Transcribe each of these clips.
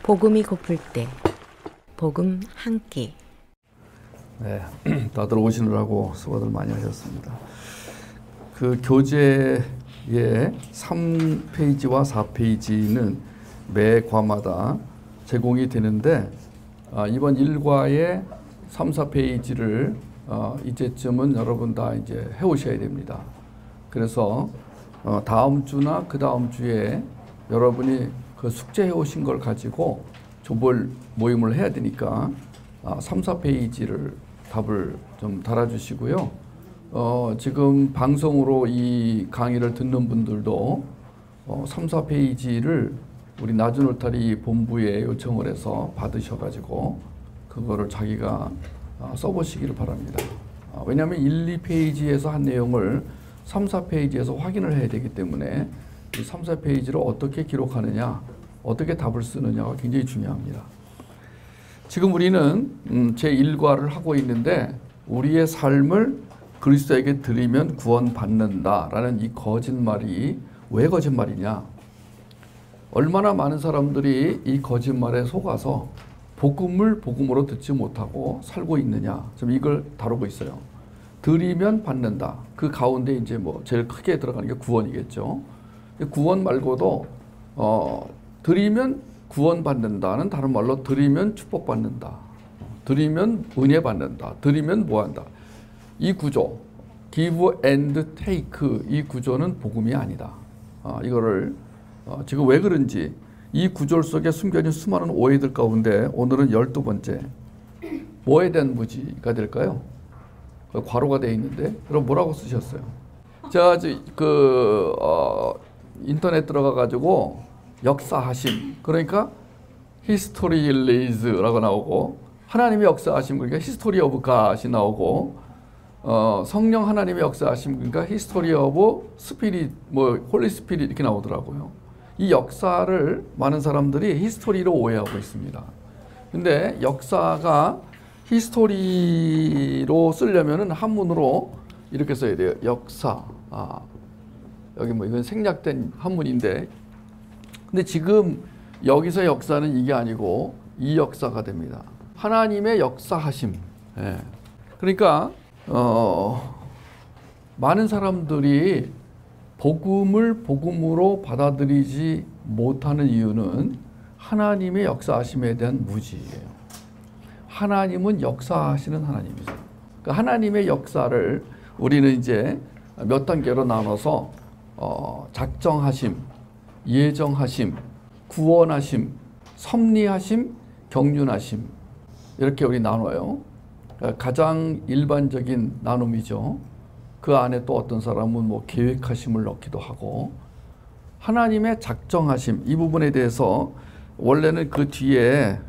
복음이 고플 때 복음 한 끼. 네, 다들 오시느라고 수고들 많이 하셨습니다. 그 교재의 3페이지와 4페이지는 매 과마다 제공이 되는데 이번 1과의 3, 4페이지를 이제쯤은 여러분 다 이제 해오셔야 됩니다. 그래서 다음 주나 그 다음 주에 여러분이 그 숙제해 오신 걸 가지고 조별 모임을 해야 되니까 3, 4페이지를 답을 좀 달아주시고요. 지금 방송으로 이 강의를 듣는 분들도 3, 4페이지를 우리 낮은 울타리 본부에 요청을 해서 받으셔가지고 그거를 자기가 써보시기를 바랍니다. 왜냐하면 1, 2페이지에서 한 내용을 3, 4페이지에서 확인을 해야 되기 때문에 이 3, 4페이지를 어떻게 기록하느냐, 어떻게 답을 쓰느냐가 굉장히 중요합니다. 지금 우리는 제1과를 하고 있는데 우리의 삶을 그리스도에게 드리면 구원받는다라는 이 거짓말이 왜 거짓말이냐? 얼마나 많은 사람들이 이 거짓말에 속아서 복음을 복음으로 듣지 못하고 살고 있느냐? 지금 이걸 다루고 있어요. 드리면 받는다. 그 가운데 이제 뭐 제일 크게 들어가는 게 구원이겠죠. 구원 말고도 드리면 구원받는다는 다른 말로 드리면 축복받는다. 드리면 은혜 받는다. 드리면 뭐한다. 이 구조, give and take 이 구조는 복음이 아니다. 이거를 지금 왜 그런지 이 구조 속에 숨겨진 수많은 오해들 가운데 오늘은 12번째 뭐에 대한 무지가 될까요? 괄호가 되어 있는데 그럼 뭐라고 쓰셨어요? 제가 인터넷 들어가 가지고 역사하심 그러니까 히스토리리즈라고 나오고 하나님의 역사하심 그러니까 히스토리 오브 갓이 나오고 성령 하나님의 역사하심 그러니까 히스토리 오브 스피릿 뭐 홀리 스피릿 이렇게 나오더라고요. 이 역사를 많은 사람들이 히스토리로 오해하고 있습니다. 근데 역사가 히스토리로 쓰려면은 한문으로 이렇게 써야 돼요. 역사. 여기 뭐 이건 생략된 한문인데 근데 지금 여기서 역사는 이게 아니고 이 역사가 됩니다. 하나님의 역사하심. 예. 그러니까 많은 사람들이 복음을 복음으로 받아들이지 못하는 이유는 하나님의 역사하심에 대한 무지예요. 하나님은 역사하시는 하나님이죠. 그러니까 하나님의 역사를 우리는 이제 몇 단계로 나눠서 작정하심, 예정하심, 구원하심, 섭리하심, 경륜하심 이렇게 우리 나눠요. 가장 일반적인 나눔이죠. 그 안에 또 어떤 사람은 뭐 계획하심을 넣기도 하고 하나님의 작정하심 이 부분에 대해서 원래는 그 뒤에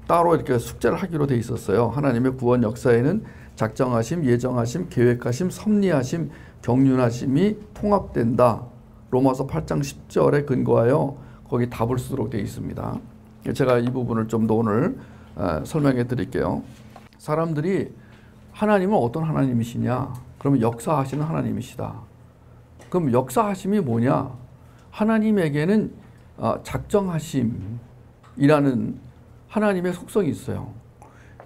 따로 이렇게 숙제를 하기로 돼 있었어요. 하나님의 구원 역사에는 작정하심, 예정하심, 계획하심, 섭리하심, 경륜하심이 통합된다. 로마서 8장 10절에 근거하여 거기 답을 쓰도록 되어 있습니다. 제가 이 부분을 좀 더 오늘 설명해 드릴게요. 사람들이 하나님은 어떤 하나님이시냐? 그러면 역사하시는 하나님이시다. 그럼 역사하심이 뭐냐? 하나님에게는 작정하심이라는 하나님의 속성이 있어요.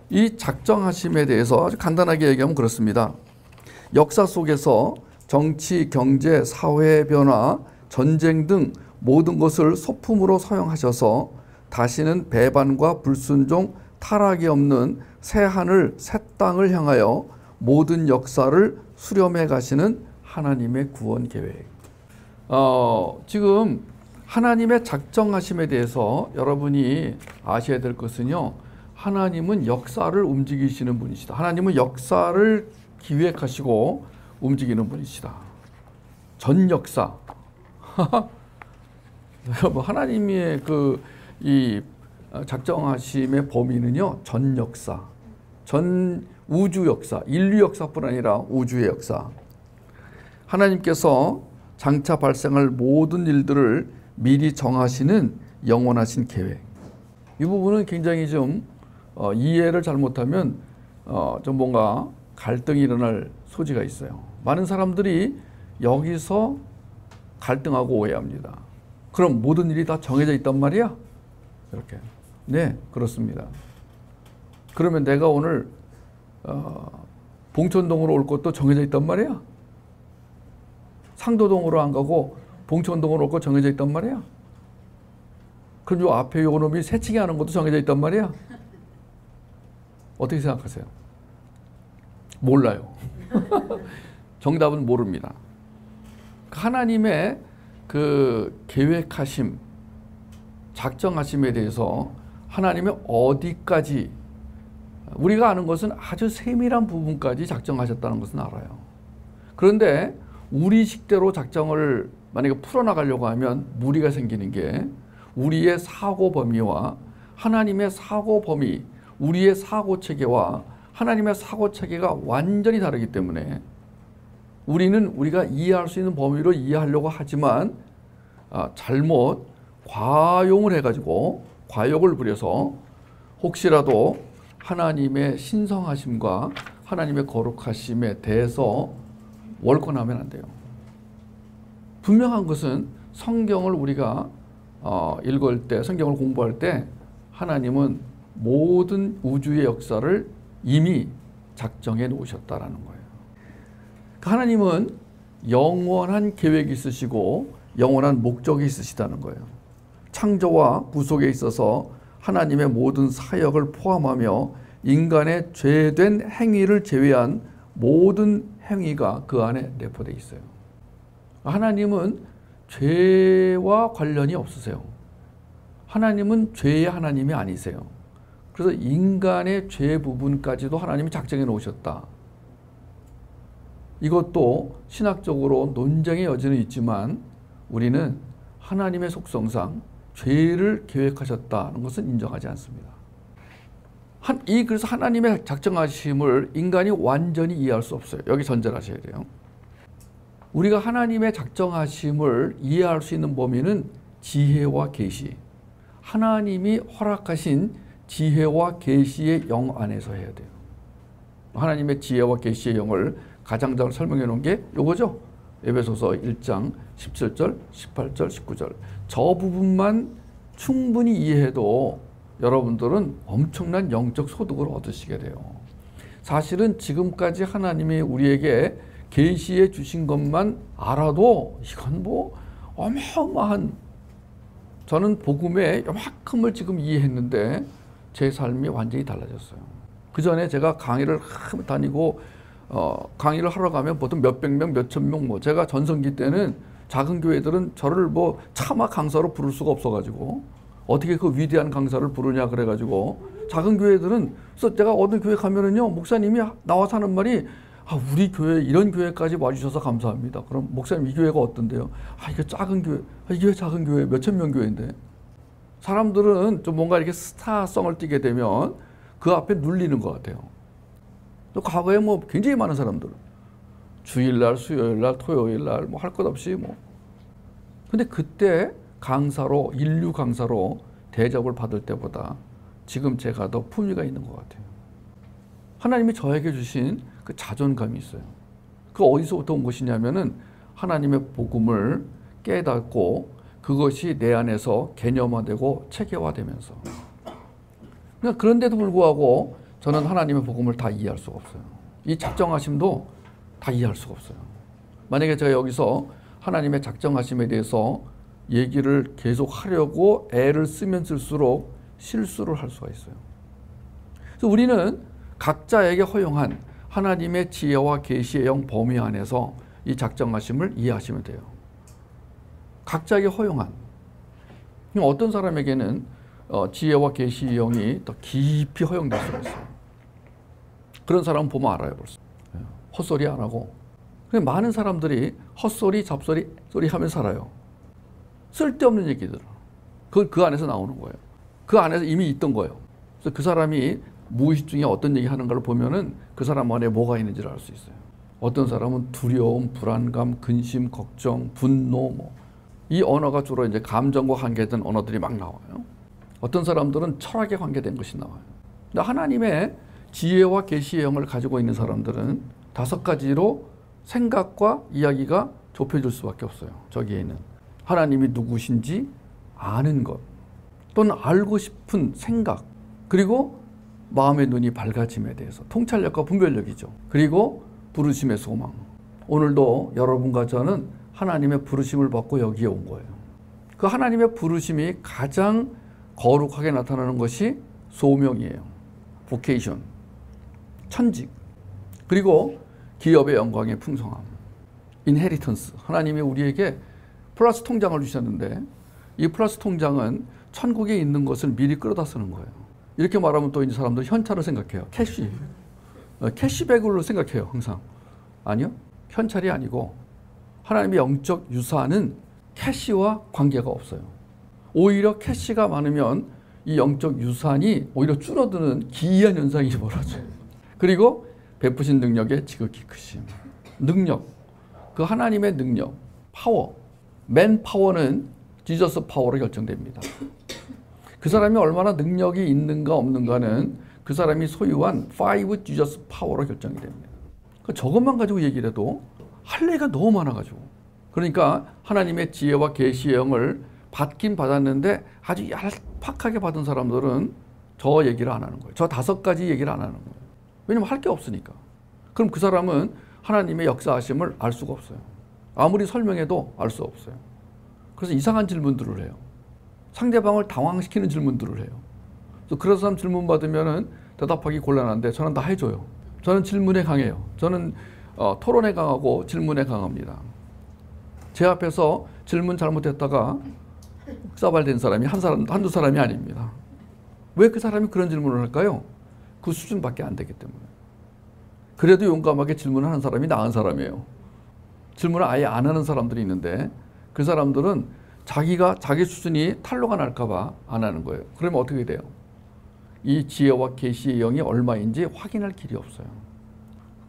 이 작정하심에 대해서 아주 간단하게 얘기하면 그렇습니다. 역사 속에서 정치, 경제, 사회 변화, 전쟁 등 모든 것을 소품으로 사용하셔서 다시는 배반과 불순종, 타락이 없는 새 하늘, 새 땅을 향하여 모든 역사를 수렴해 가시는 하나님의 구원 계획. 지금 하나님의 작정하심에 대해서 여러분이 아셔야 될 것은요. 하나님은 역사를 움직이시는 분이시다. 하나님은 역사를 기획하시고 움직이는 분이시다. 전 역사. 하나님의 이 작정하심의 범위는요. 전 역사. 전 우주 역사. 인류 역사뿐 아니라 우주의 역사. 하나님께서 장차 발생할 모든 일들을 미리 정하시는 영원하신 계획. 이 부분은 굉장히 좀 이해를 잘못하면 좀 뭔가 갈등이 일어날 소지가 있어요. 많은 사람들이 여기서 갈등하고 오해합니다. 그럼 모든 일이 다 정해져 있단 말이야? 이렇게. 네, 그렇습니다. 그러면 내가 오늘 봉천동으로 올 것도 정해져 있단 말이야. 상도동으로 안 가고 봉천동으로 올 거 정해져 있단 말이야. 그럼 요 앞에 요 놈이 새치기 하는 것도 정해져 있단 말이야. 어떻게 생각하세요? 몰라요. 정답은 모릅니다. 하나님의 그 계획하심, 작정하심에 대해서 하나님의 어디까지, 우리가 아는 것은 아주 세밀한 부분까지 작정하셨다는 것은 알아요. 그런데 우리 식대로 작정을 만약에 풀어나가려고 하면 무리가 생기는 게, 우리의 사고 범위와 하나님의 사고 범위, 우리의 사고 체계와 하나님의 사고 체계가 완전히 다르기 때문에 우리는 우리가 이해할 수 있는 범위로 이해하려고 하지만 잘못 과용을 해가지고 과욕을 부려서 혹시라도 하나님의 신성하심과 하나님의 거룩하심에 대해서 월권하면 안 돼요. 분명한 것은 성경을 우리가 읽을 때, 성경을 공부할 때 하나님은 모든 우주의 역사를 이미 작정해 놓으셨다라는 거예요. 하나님은 영원한 계획이 있으시고 영원한 목적이 있으시다는 거예요. 창조와 구속에 있어서 하나님의 모든 사역을 포함하며 인간의 죄된 행위를 제외한 모든 행위가 그 안에 내포되어 있어요. 하나님은 죄와 관련이 없으세요. 하나님은 죄의 하나님이 아니세요. 그래서 인간의 죄 부분까지도 하나님이 작정해 놓으셨다. 이것도 신학적으로 논쟁의 여지는 있지만 우리는 하나님의 속성상 죄를 계획하셨다는 것은 인정하지 않습니다. 그래서 하나님의 작정하심을 인간이 완전히 이해할 수 없어요. 여기 전제를 하셔야 돼요. 우리가 하나님의 작정하심을 이해할 수 있는 범위는 지혜와 계시, 하나님이 허락하신 지혜와 계시의 영 안에서 해야 돼요. 하나님의 지혜와 계시의 영을 가장 잘 설명해 놓은 게 요거죠. 에베소서 1장 17절, 18절, 19절. 저 부분만 충분히 이해해도 여러분들은 엄청난 영적 소득을 얻으시게 돼요. 사실은 지금까지 하나님이 우리에게 계시해 주신 것만 알아도 이건 뭐 어마어마한, 저는 복음의 요만큼을 지금 이해했는데 제 삶이 완전히 달라졌어요. 그 전에 제가 강의를 다니고 강의를 하러 가면 보통 몇백 명, 몇천 명, 뭐 제가 전성기 때는 작은 교회들은 저를 뭐 차마 강사로 부를 수가 없어가지고 어떻게 그 위대한 강사를 부르냐 그래가지고 작은 교회들은, 그래서 제가 어느 교회 가면은요 목사님이 나와서 하는 말이 우리 교회 이런 교회까지 와주셔서 감사합니다. 그럼 목사님 이 교회가 어떤데요? 이게 작은 교회, 이게 작은 교회 몇천 명 교회인데. 사람들은 좀 뭔가 이렇게 스타성을 띠게 되면 그 앞에 눌리는 것 같아요. 또 과거에 뭐 굉장히 많은 사람들, 주일날, 수요일날, 토요일날 뭐 할 것 없이 뭐. 근데 그때 강사로, 인류 강사로 대접을 받을 때보다 지금 제가 더 품위가 있는 것 같아요. 하나님이 저에게 주신 그 자존감이 있어요. 그 어디서부터 온 것이냐면은 하나님의 복음을 깨닫고 그것이 내 안에서 개념화되고 체계화되면서. 그러니까 그런데도 불구하고 저는 하나님의 복음을 다 이해할 수가 없어요. 이 작정하심도 다 이해할 수가 없어요. 만약에 제가 여기서 하나님의 작정하심에 대해서 얘기를 계속 하려고 애를 쓰면 쓸수록 실수를 할 수가 있어요. 그래서 우리는 각자에게 허용한 하나님의 지혜와 계시의 영 범위 안에서 이 작정하심을 이해하시면 돼요. 각자에게 허용한. 어떤 사람에게는 지혜와 계시의 영이 더 깊이 허용될 수가 있어요. 그런 사람 보면 알아요, 벌써. 헛소리 안 하고. 많은 사람들이 헛소리, 잡소리 소리 하면서 살아요. 쓸데없는 얘기들. 그 안에서 나오는 거예요. 그 안에서 이미 있던 거예요. 그래서 그 사람이 무의식 중에 어떤 얘기 하는 걸 보면은 그 사람 안에 뭐가 있는지를 알 수 있어요. 어떤 사람은 두려움, 불안감, 근심, 걱정, 분노, 이 언어가 주로 이제 감정과 관계된 언어들이 막 나와요. 어떤 사람들은 철학에 관계된 것이 나와요. 근데 하나님의 지혜와 계시의 영을 가지고 있는 사람들은 5가지로 생각과 이야기가 좁혀질 수밖에 없어요. 저기에는 하나님이 누구신지 아는 것, 또는 알고 싶은 생각, 그리고 마음의 눈이 밝아짐에 대해서 통찰력과 분별력이죠. 그리고 부르심의 소망. 오늘도 여러분과 저는 하나님의 부르심을 받고 여기에 온 거예요. 그 하나님의 부르심이 가장 거룩하게 나타나는 것이 소명이에요. vocation, 천직, 그리고 기업의 영광의 풍성함, inheritance. 하나님이 우리에게 플러스 통장을 주셨는데 이 플러스 통장은 천국에 있는 것을 미리 끌어다 쓰는 거예요. 이렇게 말하면 또 이 사람들 현찰을 생각해요. 캐시. 캐시백으로 생각해요. 항상. 아니요. 현찰이 아니고 하나님의 영적 유산은 캐시와 관계가 없어요. 오히려 캐시가 많으면 이 영적 유산이 오히려 줄어드는 기이한 현상이 벌어져요. 그리고 베푸신 능력의 지극히 크심. 능력. 그 하나님의 능력. 파워. 맨 파워는 지저스 파워로 결정됩니다. 그 사람이 얼마나 능력이 있는가 없는가는 그 사람이 소유한 5 지저스 파워로 결정이 됩니다. 저것만 가지고 얘기를 해도 할 얘기가 너무 많아가지고. 그러니까 하나님의 지혜와 계시의 영을 받긴 받았는데 아주 얄팍하게 받은 사람들은 저 얘기를 안 하는 거예요. 저 5가지 얘기를 안 하는 거예요. 왜냐면 할 게 없으니까. 그럼 그 사람은 하나님의 역사하심을 알 수가 없어요. 아무리 설명해도 알 수 없어요. 그래서 이상한 질문들을 해요. 상대방을 당황시키는 질문들을 해요. 그래서 사람 질문 받으면 대답하기 곤란한데 저는 다 해줘요. 저는 질문에 강해요. 저는 토론에 강하고 질문에 강합니다. 제 앞에서 질문 잘못했다가 싸발된 사람이 한두 사람이 아닙니다. 왜 그 사람이 그런 질문을 할까요? 그 수준밖에 안 되기 때문에. 그래도 용감하게 질문하는 사람이 나은 사람이에요. 질문을 아예 안 하는 사람들이 있는데 그 사람들은 자기 수준이 탄로가 날까 봐 안 하는 거예요. 그러면 어떻게 돼요? 이 지혜와 계시의 영이 얼마인지 확인할 길이 없어요.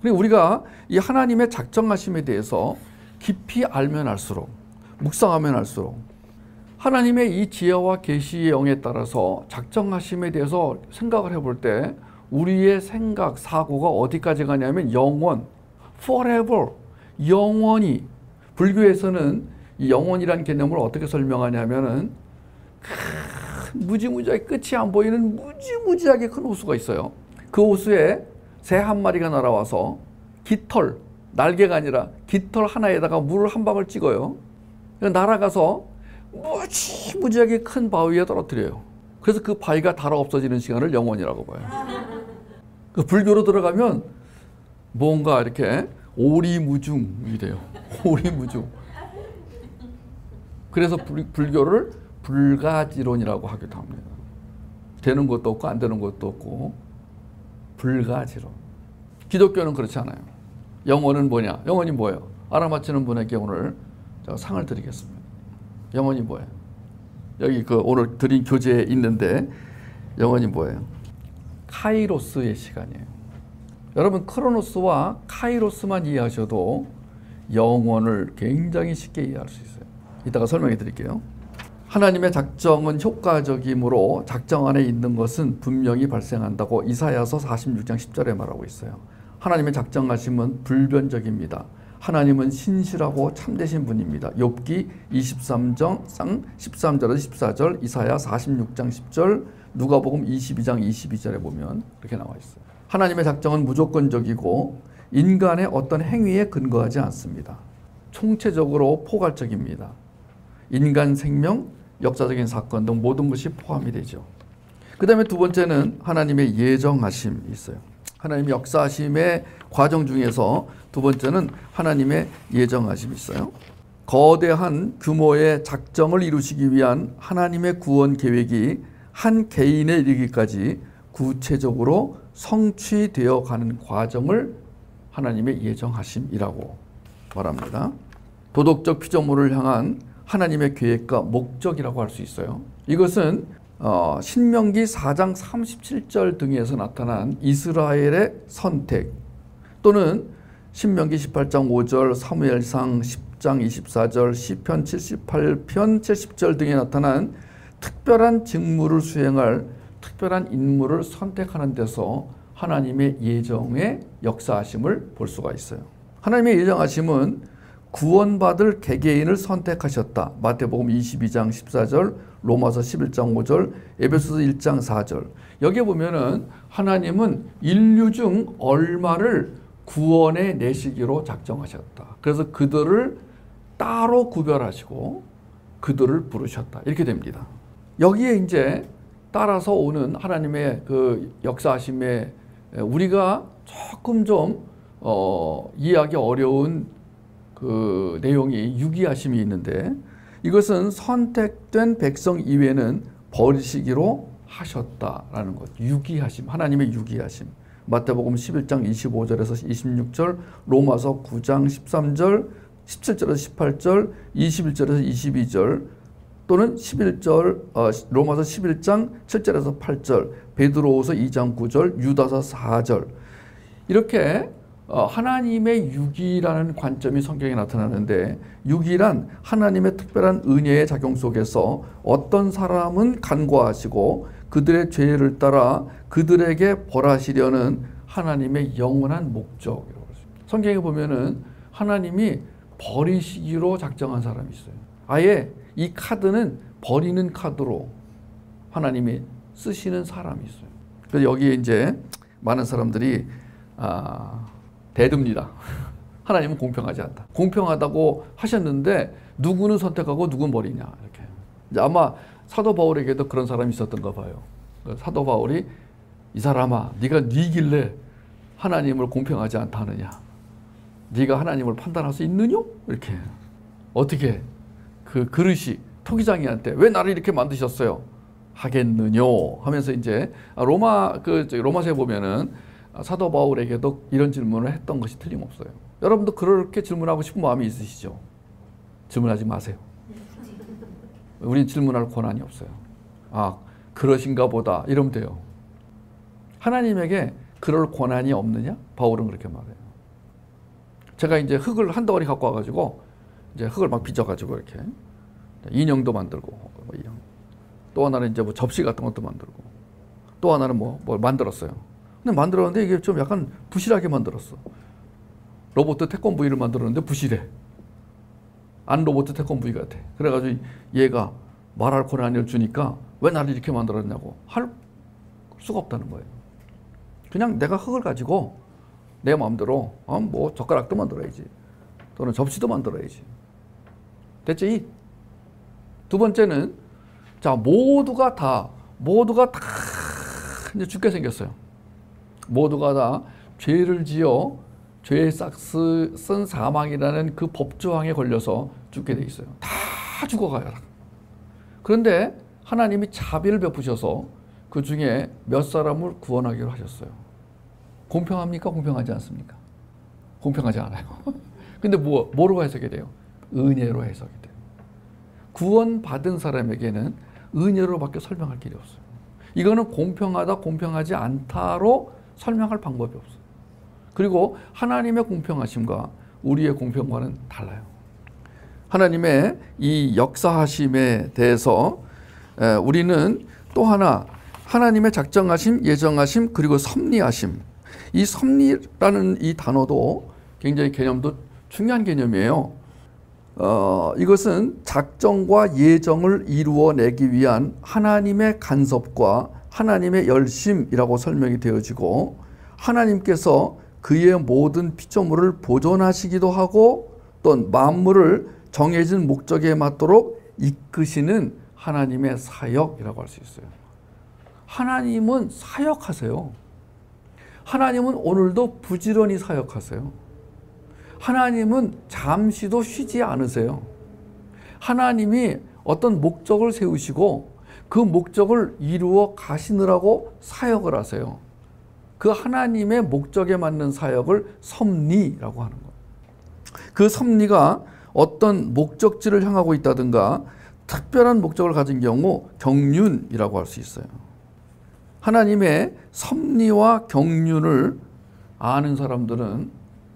그리고 우리가 이 하나님의 작정하심에 대해서 깊이 알면 알수록, 묵상하면 알수록 하나님의 이 지혜와 계시의 영에 따라서 작정하심에 대해서 생각을 해볼 때 우리의 생각, 사고가 어디까지 가냐면 영원, forever, 영원히. 불교에서는 이 영원이라는 개념을 어떻게 설명하냐면은 무지무지하게 끝이 안 보이는 무지무지하게 큰 호수가 있어요. 그 호수에 새 한 마리가 날아와서 깃털, 날개가 아니라 깃털 하나에다가 물을 한 방울 찍어요. 날아가서 무지무지하게 큰 바위에 떨어뜨려요. 그래서 그 바위가 닳아 없어지는 시간을 영원이라고 봐요. 그 불교로 들어가면 뭔가 이렇게 오리무중이 돼요. 오리무중. 그래서 불교를 불가지론이라고 하기도 합니다. 되는 것도 없고 안 되는 것도 없고 불가지론. 기독교는 그렇지 않아요. 영혼은 뭐냐? 영혼이 뭐예요? 알아맞히는 분에게 오늘 제가 상을 드리겠습니다. 영혼이 뭐예요? 여기 그 오늘 드린 교재에 있는데 영혼이 뭐예요? 카이로스의 시간이에요. 여러분 크로노스와 카이로스만 이해하셔도 영혼을 굉장히 쉽게 이해할 수 있어요. 이따가 설명해 드릴게요. 하나님의 작정은 효과적이므로 작정 안에 있는 것은 분명히 발생한다고 이사야서 46장 10절에 말하고 있어요. 하나님의 작정하심은 불변적입니다. 하나님은 신실하고 참되신 분입니다. 욥기 23장 13절에서 14절, 이사야 46장 10절, 누가복음 22장 22절에 보면 그렇게 나와 있어요. 하나님의 작정은 무조건적이고 인간의 어떤 행위에 근거하지 않습니다. 총체적으로 포괄적입니다. 인간 생명, 역사적인 사건 등 모든 것이 포함이 되죠. 그 다음에 두 번째는 하나님의 예정하심이 있어요. 하나님의 역사하심의 과정 중에서 두 번째는 하나님의 예정하심이 있어요. 거대한 규모의 작정을 이루시기 위한 하나님의 구원 계획이 한 개인에 이르기까지 구체적으로 성취되어 가는 과정을 하나님의 예정하심이라고 말합니다. 도덕적 피조물을 향한 하나님의 계획과 목적이라고 할 수 있어요. 이것은 신명기 4장 37절 등에서 나타난 이스라엘의 선택, 또는 신명기 18장 5절, 사무엘상 10장 24절, 시편 78편 70절 등에 나타난 특별한 직무를 수행할 특별한 인물을 선택하는 데서 하나님의 예정의 역사하심을 볼 수가 있어요. 하나님의 예정하심은 구원받을 개개인을 선택하셨다. 마태복음 22장 14절, 로마서 11장 5절, 에베소서 1장 4절. 여기에 보면은 하나님은 인류 중 얼마를 구원해 내시기로 작정하셨다. 그래서 그들을 따로 구별하시고 그들을 부르셨다. 이렇게 됩니다. 여기에 이제 따라서 오는 하나님의 그 역사하심에 우리가 조금 좀 이해하기 어려운 그 내용이 유기하심이 있는데, 이것은 선택된 백성 이외에는 버리시기로 하셨다라는 것. 유기하심, 하나님의 유기하심. 마태복음 11장 25절에서 26절, 로마서 9장 13절, 17절에서 18절, 21절에서 22절, 또는 11절, 로마서 11장 7절에서 8절, 베드로후서 2장 9절, 유다서 4절. 이렇게 하나님의 유기라는 관점이 성경에 나타나는데, 유기란 하나님의 특별한 은혜의 작용 속에서 어떤 사람은 간과하시고 그들의 죄를 따라 그들에게 벌하시려는 하나님의 영원한 목적이라고 했습니다. 성경에 보면은 하나님이 버리시기로 작정한 사람이 있어요. 아예 이 카드는 버리는 카드로 하나님이 쓰시는 사람이 있어요. 그래서 여기에 이제 많은 사람들이 대듭니다. 하나님은 공평하지 않다. 공평하다고 하셨는데 누구는 선택하고 누구는 버리냐, 이렇게. 이제 아마 사도 바울에게도 그런 사람이 있었던가 봐요. 사도 바울이 이 사람아, 네가 네길래 하나님을 공평하지 않다 하느냐? 네가 하나님을 판단할 수 있느냐? 이렇게. 어떻게 그 그릇이 토기장이한테 왜 나를 이렇게 만드셨어요? 하겠느냐? 하면서 이제 로마서에 보면은 사도 바울에게도 이런 질문을 했던 것이 틀림없어요. 여러분도 그렇게 질문하고 싶은 마음이 있으시죠? 질문하지 마세요. 우리는 질문할 권한이 없어요. 그러신가 보다 이러면 돼요. 하나님에게 그럴 권한이 없느냐? 바울은 그렇게 말해요. 제가 이제 흙을 한 덩어리 갖고 와가지고 이제 흙을 막 빚어가지고 이렇게 인형도 만들고, 또 하나는 이제 뭐 접시 같은 것도 만들고, 또 하나는 뭘 만들었어요. 근데 만들었는데 이게 좀 약간 부실하게 만들었어. 로봇 태권브이를 만들었는데 부실해. 안 로봇 태권브이 같아. 그래가지고 얘가 말할 권한을 주니까 왜 나를 이렇게 만들었냐고 할 수가 없다는 거예요. 그냥 내가 흙을 가지고 내 마음대로 뭐 젓가락도 만들어야지, 또는 접시도 만들어야지. 됐지? 두 번째는, 자, 모두가 다 이제 죽게 생겼어요. 모두가 다 죄를 지어 죄의 싹스 쓴 사망이라는 그 법조항에 걸려서 죽게 돼 있어요. 다 죽어가요. 그런데 하나님이 자비를 베푸셔서 그 중에 몇 사람을 구원하기로 하셨어요. 공평합니까? 공평하지 않습니까? 공평하지 않아요. 근데 뭐로 해석이 돼요? 은혜로 해석이 돼요. 구원받은 사람에게는 은혜로밖에 설명할 길이 없어요. 이거는 공평하다, 공평하지 않다로 설명할 방법이 없어요. 그리고 하나님의 공평하심과 우리의 공평과는 달라요. 하나님의 이 역사하심에 대해서 우리는 또 하나, 하나님의 작정하심, 예정하심, 그리고 섭리하심. 이 섭리라는 이 단어도 굉장히 개념도 중요한 개념이에요. 이것은 작정과 예정을 이루어내기 위한 하나님의 간섭과 하나님의 열심이라고 설명이 되어지고, 하나님께서 그의 모든 피조물을 보존하시기도 하고 또 만물을 정해진 목적에 맞도록 이끄시는 하나님의 사역이라고 할 수 있어요. 하나님은 사역하세요. 하나님은 오늘도 부지런히 사역하세요. 하나님은 잠시도 쉬지 않으세요. 하나님이 어떤 목적을 세우시고 그 목적을 이루어 가시느라고 사역을 하세요. 그 하나님의 목적에 맞는 사역을 섭리라고 하는 거예요. 그 섭리가 어떤 목적지를 향하고 있다든가 특별한 목적을 가진 경우 경륜이라고 할 수 있어요. 하나님의 섭리와 경륜을 아는 사람들은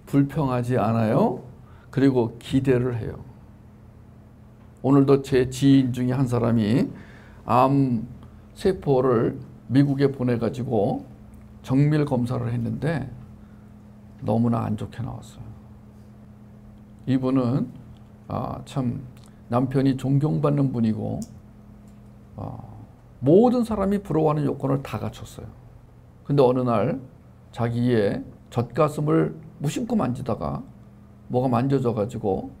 불평하지 않아요. 그리고 기대를 해요. 오늘도 제 지인 중에 한 사람이 암 세포를 미국에 보내가지고 정밀 검사를 했는데 너무나 안 좋게 나왔어요. 이분은 참 남편이 존경받는 분이고 모든 사람이 부러워하는 요건을 다 갖췄어요. 근데 어느 날 자기의 젖가슴을 무심코 만지다가 뭐가 만져져 가지고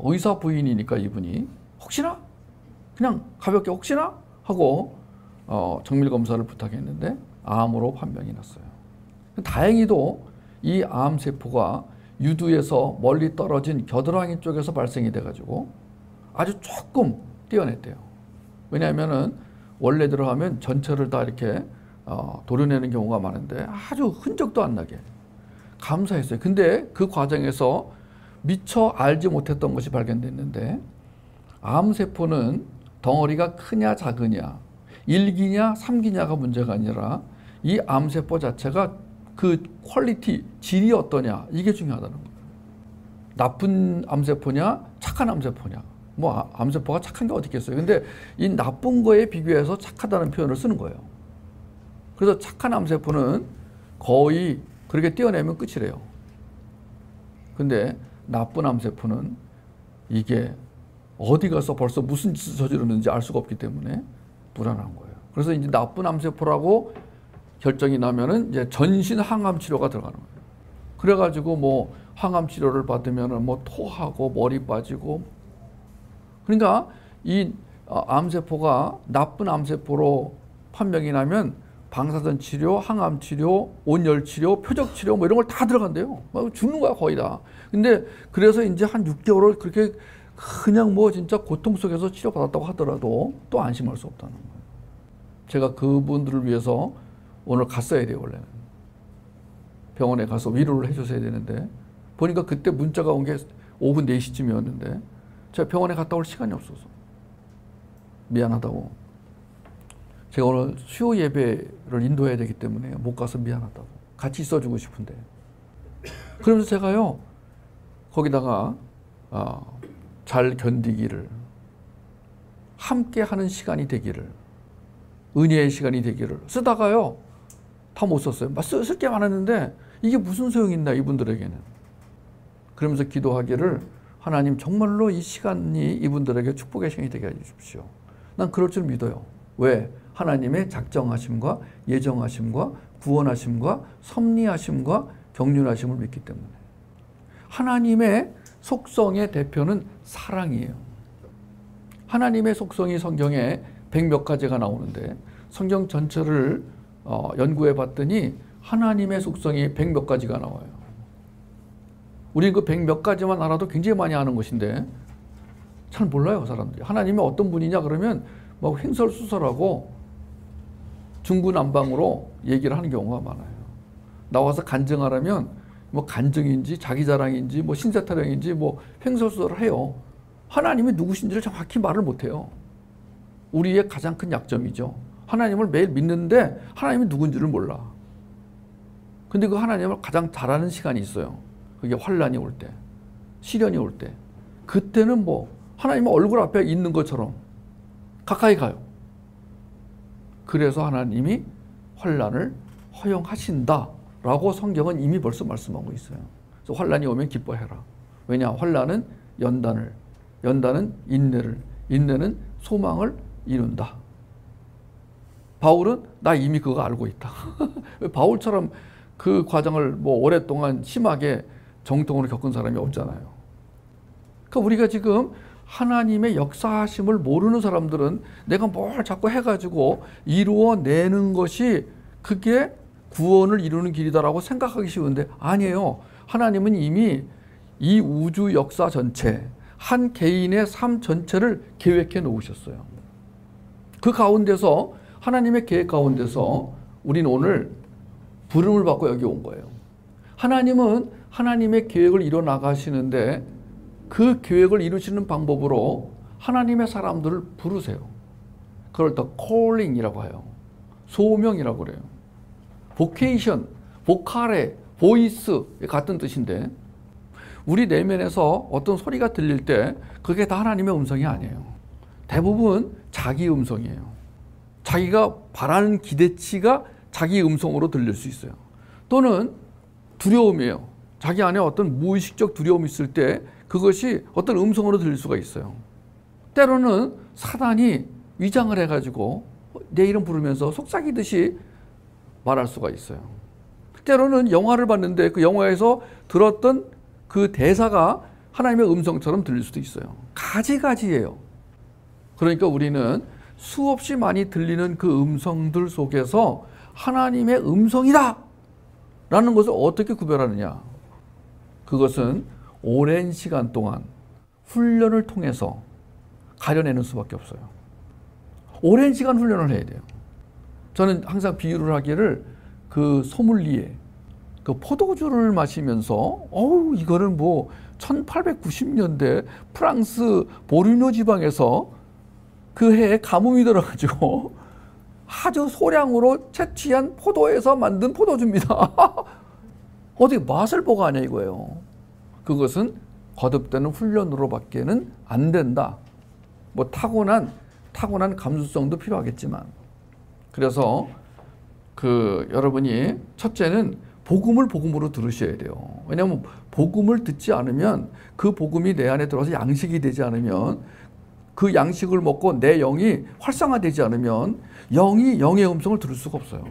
의사 부인이니까 이분이 혹시나 그냥 가볍게 혹시나 하고 정밀 검사를 부탁했는데 암으로 판명이 났어요. 다행히도 이 암세포가 유두에서 멀리 떨어진 겨드랑이 쪽에서 발생이 돼가지고 아주 조금 떼어냈대요. 왜냐하면은 원래대로 하면 전체를 다 이렇게 도려내는 경우가 많은데 아주 흔적도 안 나게 감사했어요. 근데 그 과정에서 미처 알지 못했던 것이 발견됐는데 암세포는 덩어리가 크냐 작으냐 1기냐 3기냐가 문제가 아니라 이 암세포 자체가 그 퀄리티, 질이 어떠냐 이게 중요하다는 거예요. 나쁜 암세포냐 착한 암세포냐 뭐 암세포가 착한 게 어디 있겠어요. 근데 이 나쁜 거에 비교해서 착하다는 표현을 쓰는 거예요. 그래서 착한 암세포는 거의 그렇게 떼어내면 끝이래요. 근데 나쁜 암세포는 이게 어디 가서 벌써 무슨 짓을 저지르는지 알 수가 없기 때문에 불안한 거예요. 그래서 이제 나쁜 암세포라고 결정이 나면은 이제 전신 항암 치료가 들어가는 거예요. 그래가지고 뭐 항암 치료를 받으면은 뭐 토하고 머리 빠지고 그러니까 이 암세포가 나쁜 암세포로 판명이 나면 방사선 치료, 항암 치료, 온열 치료, 표적 치료 뭐 이런 걸 다 들어간대요. 죽는 거야 거의 다. 근데 그래서 이제 한 6개월을 그렇게 그냥 뭐 진짜 고통 속에서 치료받았다고 하더라도 또 안심할 수 없다는 거예요. 제가 그분들을 위해서 오늘 갔어야 돼요. 원래는 병원에 가서 위로를 해줬어야 되는데 보니까 그때 문자가 온 게 오후 4시쯤이었는데 제가 병원에 갔다 올 시간이 없어서 미안하다고. 제가 오늘 수요 예배를 인도해야 되기 때문에 못 가서 미안하다고. 같이 있어주고 싶은데. 그러면서 제가요 거기다가 잘 견디기를, 함께 하는 시간이 되기를, 은혜의 시간이 되기를 쓰다가요 다 못 썼어요. 쓸 게 많았는데 이게 무슨 소용이 있나 이분들에게는. 그러면서 기도하기를 하나님 정말로 이 시간이 이분들에게 축복의 시간이 되게 해주십시오. 난 그럴 줄 믿어요. 왜? 하나님의 작정하심과 예정하심과 구원하심과 섭리하심과 경륜하심을 믿기 때문에. 하나님의 속성의 대표는 사랑이에요. 하나님의 속성이 성경에 100몇 가지가 나오는데 성경 전체를 연구해 봤더니 하나님의 속성이 100몇 가지가 나와요. 우리 그 100몇 가지만 알아도 굉장히 많이 아는 것인데 잘 몰라요 사람들이. 하나님이 어떤 분이냐 그러면 막 횡설수설하고 중구난방으로 얘기를 하는 경우가 많아요. 나와서 간증하라면 뭐 간증인지 자기 자랑인지 뭐 신세타령인지 뭐 횡설수설을 해요. 하나님이 누구신지를 정확히 말을 못해요. 우리의 가장 큰 약점이죠. 하나님을 매일 믿는데 하나님이 누군지를 몰라. 근데 그 하나님을 가장 잘하는 시간이 있어요. 그게 환란이 올 때, 시련이 올 때. 그때는 뭐 하나님 얼굴 앞에 있는 것처럼 가까이 가요. 그래서 하나님이 환란을 허용하신다라고 성경은 이미 벌써 말씀하고 있어요. 그래서 환란이 오면 기뻐해라. 왜냐? 환란은 연단을, 연단은 인내를, 인내는 소망을 이룬다. 바울은 나 이미 그거 알고 있다. 바울처럼 그 과정을 뭐 오랫동안 심하게 정통으로 겪은 사람이 없잖아요. 그러니까 우리가 지금 하나님의 역사하심을 모르는 사람들은 내가 뭘 자꾸 해가지고 이루어내는 것이 그게 구원을 이루는 길이다라고 생각하기 쉬운데 아니에요. 하나님은 이미 이 우주 역사 전체, 한 개인의 삶 전체를 계획해 놓으셨어요. 그 가운데서 하나님의 계획 가운데서 우리는 오늘 부름을 받고 여기 온 거예요. 하나님은 하나님의 계획을 이뤄 나가시는데 그 계획을 이루시는 방법으로 하나님의 사람들을 부르세요. 그걸 더 calling이라고 해요. 소명이라고 그래요. vocation, vocare, voice 같은 뜻인데 우리 내면에서 어떤 소리가 들릴 때 그게 다 하나님의 음성이 아니에요. 대부분 자기 음성이에요. 자기가 바라는 기대치가 자기 음성으로 들릴 수 있어요. 또는 두려움이에요. 자기 안에 어떤 무의식적 두려움이 있을 때 그것이 어떤 음성으로 들릴 수가 있어요. 때로는 사단이 위장을 해가지고 내 이름 부르면서 속삭이듯이 말할 수가 있어요. 때로는 영화를 봤는데 그 영화에서 들었던 그 대사가 하나님의 음성처럼 들릴 수도 있어요. 가지가지예요. 그러니까 우리는 수없이 많이 들리는 그 음성들 속에서 하나님의 음성이다 라는 것을 어떻게 구별하느냐. 그것은 오랜 시간 동안 훈련을 통해서 가려내는 수밖에 없어요. 오랜 시간 훈련을 해야 돼요. 저는 항상 비유를 하기를 그 소믈리에 그 포도주를 마시면서 이거는 뭐 1890년대 프랑스 보르뇨 지방에서 그 해에 가뭄이 들어가지고 아주 소량으로 채취한 포도에서 만든 포도주입니다. 어떻게 맛을 보고 하냐 이거예요. 그것은 거듭되는 훈련으로밖에는 안 된다. 뭐 타고난 감수성도 필요하겠지만. 그래서 여러분이 첫째는 복음으로 들으셔야 돼요. 왜냐하면 복음을 듣지 않으면 그 복음이 내 안에 들어서 양식이 되지 않으면 그 양식을 먹고 내 영이 활성화되지 않으면 영의 음성을 들을 수가 없어요.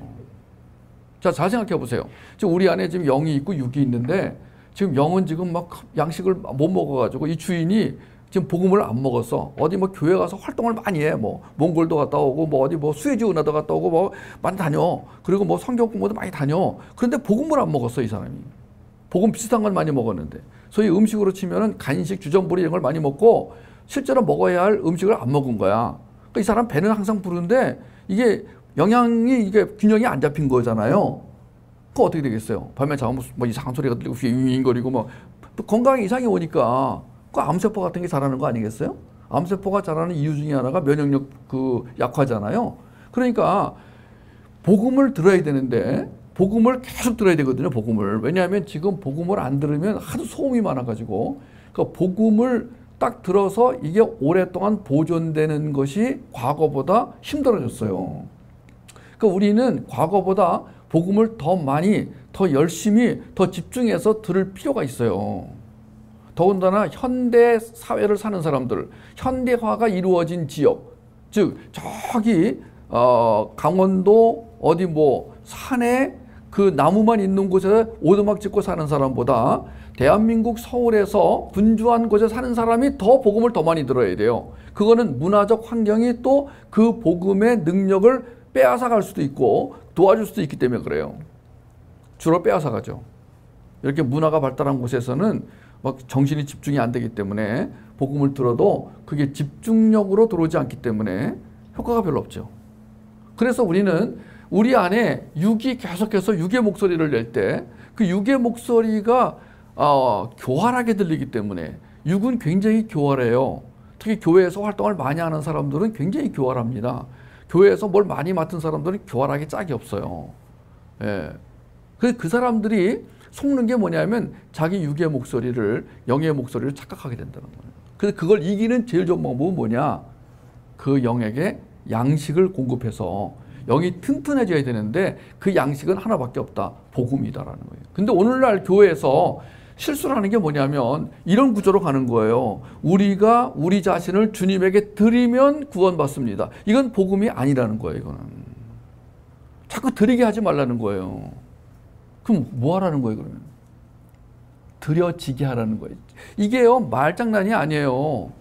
자, 잘 생각해 보세요. 지금 우리 안에 지금 영이 있고 육이 있는데 지금 영은 지금 막 양식을 못 먹어가지고 이 주인이 지금 복음을 안 먹었어. 어디 뭐 교회 가서 활동을 많이 해. 뭐 몽골도 갔다 오고 뭐 어디 뭐 수에즈 운하도 갔다 오고 뭐 많이 다녀. 그리고 뭐 성경 공부도 많이 다녀. 그런데 복음을 안 먹었어, 이 사람이. 복음 비슷한 걸 많이 먹었는데. 소위 음식으로 치면은 간식, 주전부리 이런 걸 많이 먹고 실제로 먹어야 할 음식을 안 먹은 거야. 그러니까 이 사람 배는 항상 부른데 이게 영양이 이게 균형이 안 잡힌 거잖아요. 그거 어떻게 되겠어요? 밤에 자면 뭐 이상한 소리가 들리고 윙윙거리고 뭐 건강에 이상이 오니까 그 암세포 같은 게 자라는 거 아니겠어요? 암세포가 자라는 이유 중에 하나가 면역력 약화잖아요. 그러니까 복음을 들어야 되는데 복음을 계속 들어야 되거든요. 복음을. 왜냐하면 지금 복음을 안 들으면 하도 소음이 많아가지고 그러니까 복음을 딱 들어서 이게 오랫동안 보존되는 것이 과거보다 힘들어졌어요. 그러니까 우리는 과거보다 복음을 더 많이, 더 열심히, 더 집중해서 들을 필요가 있어요. 더군다나 현대 사회를 사는 사람들, 현대화가 이루어진 지역, 즉 저기 강원도 어디 뭐 산에 그 나무만 있는 곳에 오두막 짓고 사는 사람보다 대한민국 서울에서 분주한 곳에 사는 사람이 더 복음을 더 많이 들어야 돼요. 그거는 문화적 환경이 또 그 복음의 능력을 빼앗아갈 수도 있고 도와줄 수도 있기 때문에 그래요. 주로 빼앗아가죠. 이렇게 문화가 발달한 곳에서는 막 정신이 집중이 안 되기 때문에 복음을 들어도 그게 집중력으로 들어오지 않기 때문에 효과가 별로 없죠. 그래서 우리는 우리 안에 육이 계속해서 육의 목소리를 낼 때 그 육의 목소리가 교활하게 들리기 때문에 육은 굉장히 교활해요. 특히 교회에서 활동을 많이 하는 사람들은 굉장히 교활합니다. 교회에서 뭘 많이 맡은 사람들은 교활하게 짝이 없어요. 예. 그 사람들이 속는 게 뭐냐면 자기 육의 목소리를 영의 목소리를 착각하게 된다는 거예요. 그래서 그걸 이기는 제일 좋은 방법은 뭐냐? 그 영에게 양식을 공급해서 영이 튼튼해져야 되는데 그 양식은 하나밖에 없다. 복음이다라는 거예요. 근데 오늘날 교회에서 실수를 하는 게 뭐냐면 이런 구조로 가는 거예요. 우리가 우리 자신을 주님에게 드리면 구원받습니다. 이건 복음이 아니라는 거예요. 이거는. 자꾸 드리게 하지 말라는 거예요. 그럼 뭐 하라는 거예요, 그러면? 드려지게 하라는 거예요. 이게요, 말장난이 아니에요.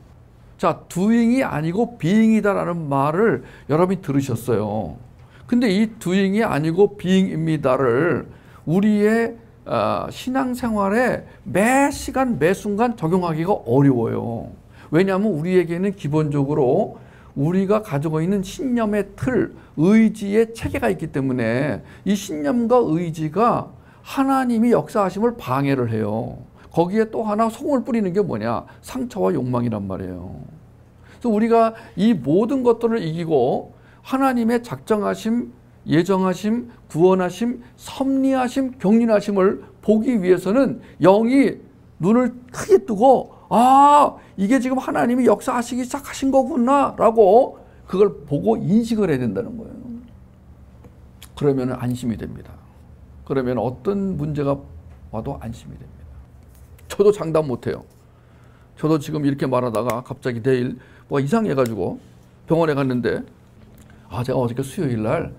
자, doing이 아니고 being이다라는 말을 여러분이 들으셨어요. 근데 이 doing이 아니고 being입니다를 우리의 신앙생활에 매 시간, 매 순간 적용하기가 어려워요. 왜냐하면 우리에게는 기본적으로 우리가 가지고 있는 신념의 틀, 의지의 체계가 있기 때문에 이 신념과 의지가 하나님이 역사하심을 방해를 해요. 거기에 또 하나 소금을 뿌리는 게 뭐냐? 상처와 욕망이란 말이에요. 그래서 우리가 이 모든 것들을 이기고 하나님의 작정하심, 예정하심, 구원하심, 섭리하심, 경륜하심을 보기 위해서는 영이 눈을 크게 뜨고 이게 지금 하나님이 역사하시기 시작하신 거구나 라고 그걸 보고 인식을 해야 된다는 거예요. 그러면 안심이 됩니다. 그러면 어떤 문제가 와도 안심이 됩니다. 저도 장담 못해요. 저도 지금 이렇게 말하다가 갑자기 내일 뭐가 이상해가지고 병원에 갔는데 제가 어저께 수요일 날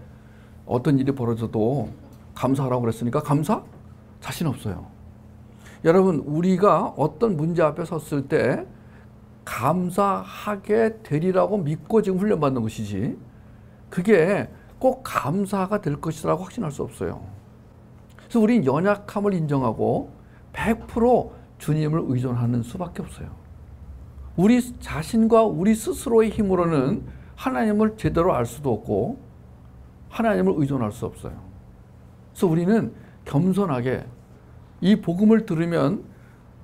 어떤 일이 벌어져도 감사하라고 그랬으니까 감사? 자신 없어요. 여러분, 우리가 어떤 문제 앞에 섰을 때 감사하게 되리라고 믿고 지금 훈련받는 것이지 그게 꼭 감사가 될 것이라고 확신할 수 없어요. 그래서 우리는 연약함을 인정하고 100% 주님을 의존하는 수밖에 없어요. 우리 자신과 우리 스스로의 힘으로는 하나님을 제대로 알 수도 없고 하나님을 의존할 수 없어요. 그래서 우리는 겸손하게 이 복음을 들으면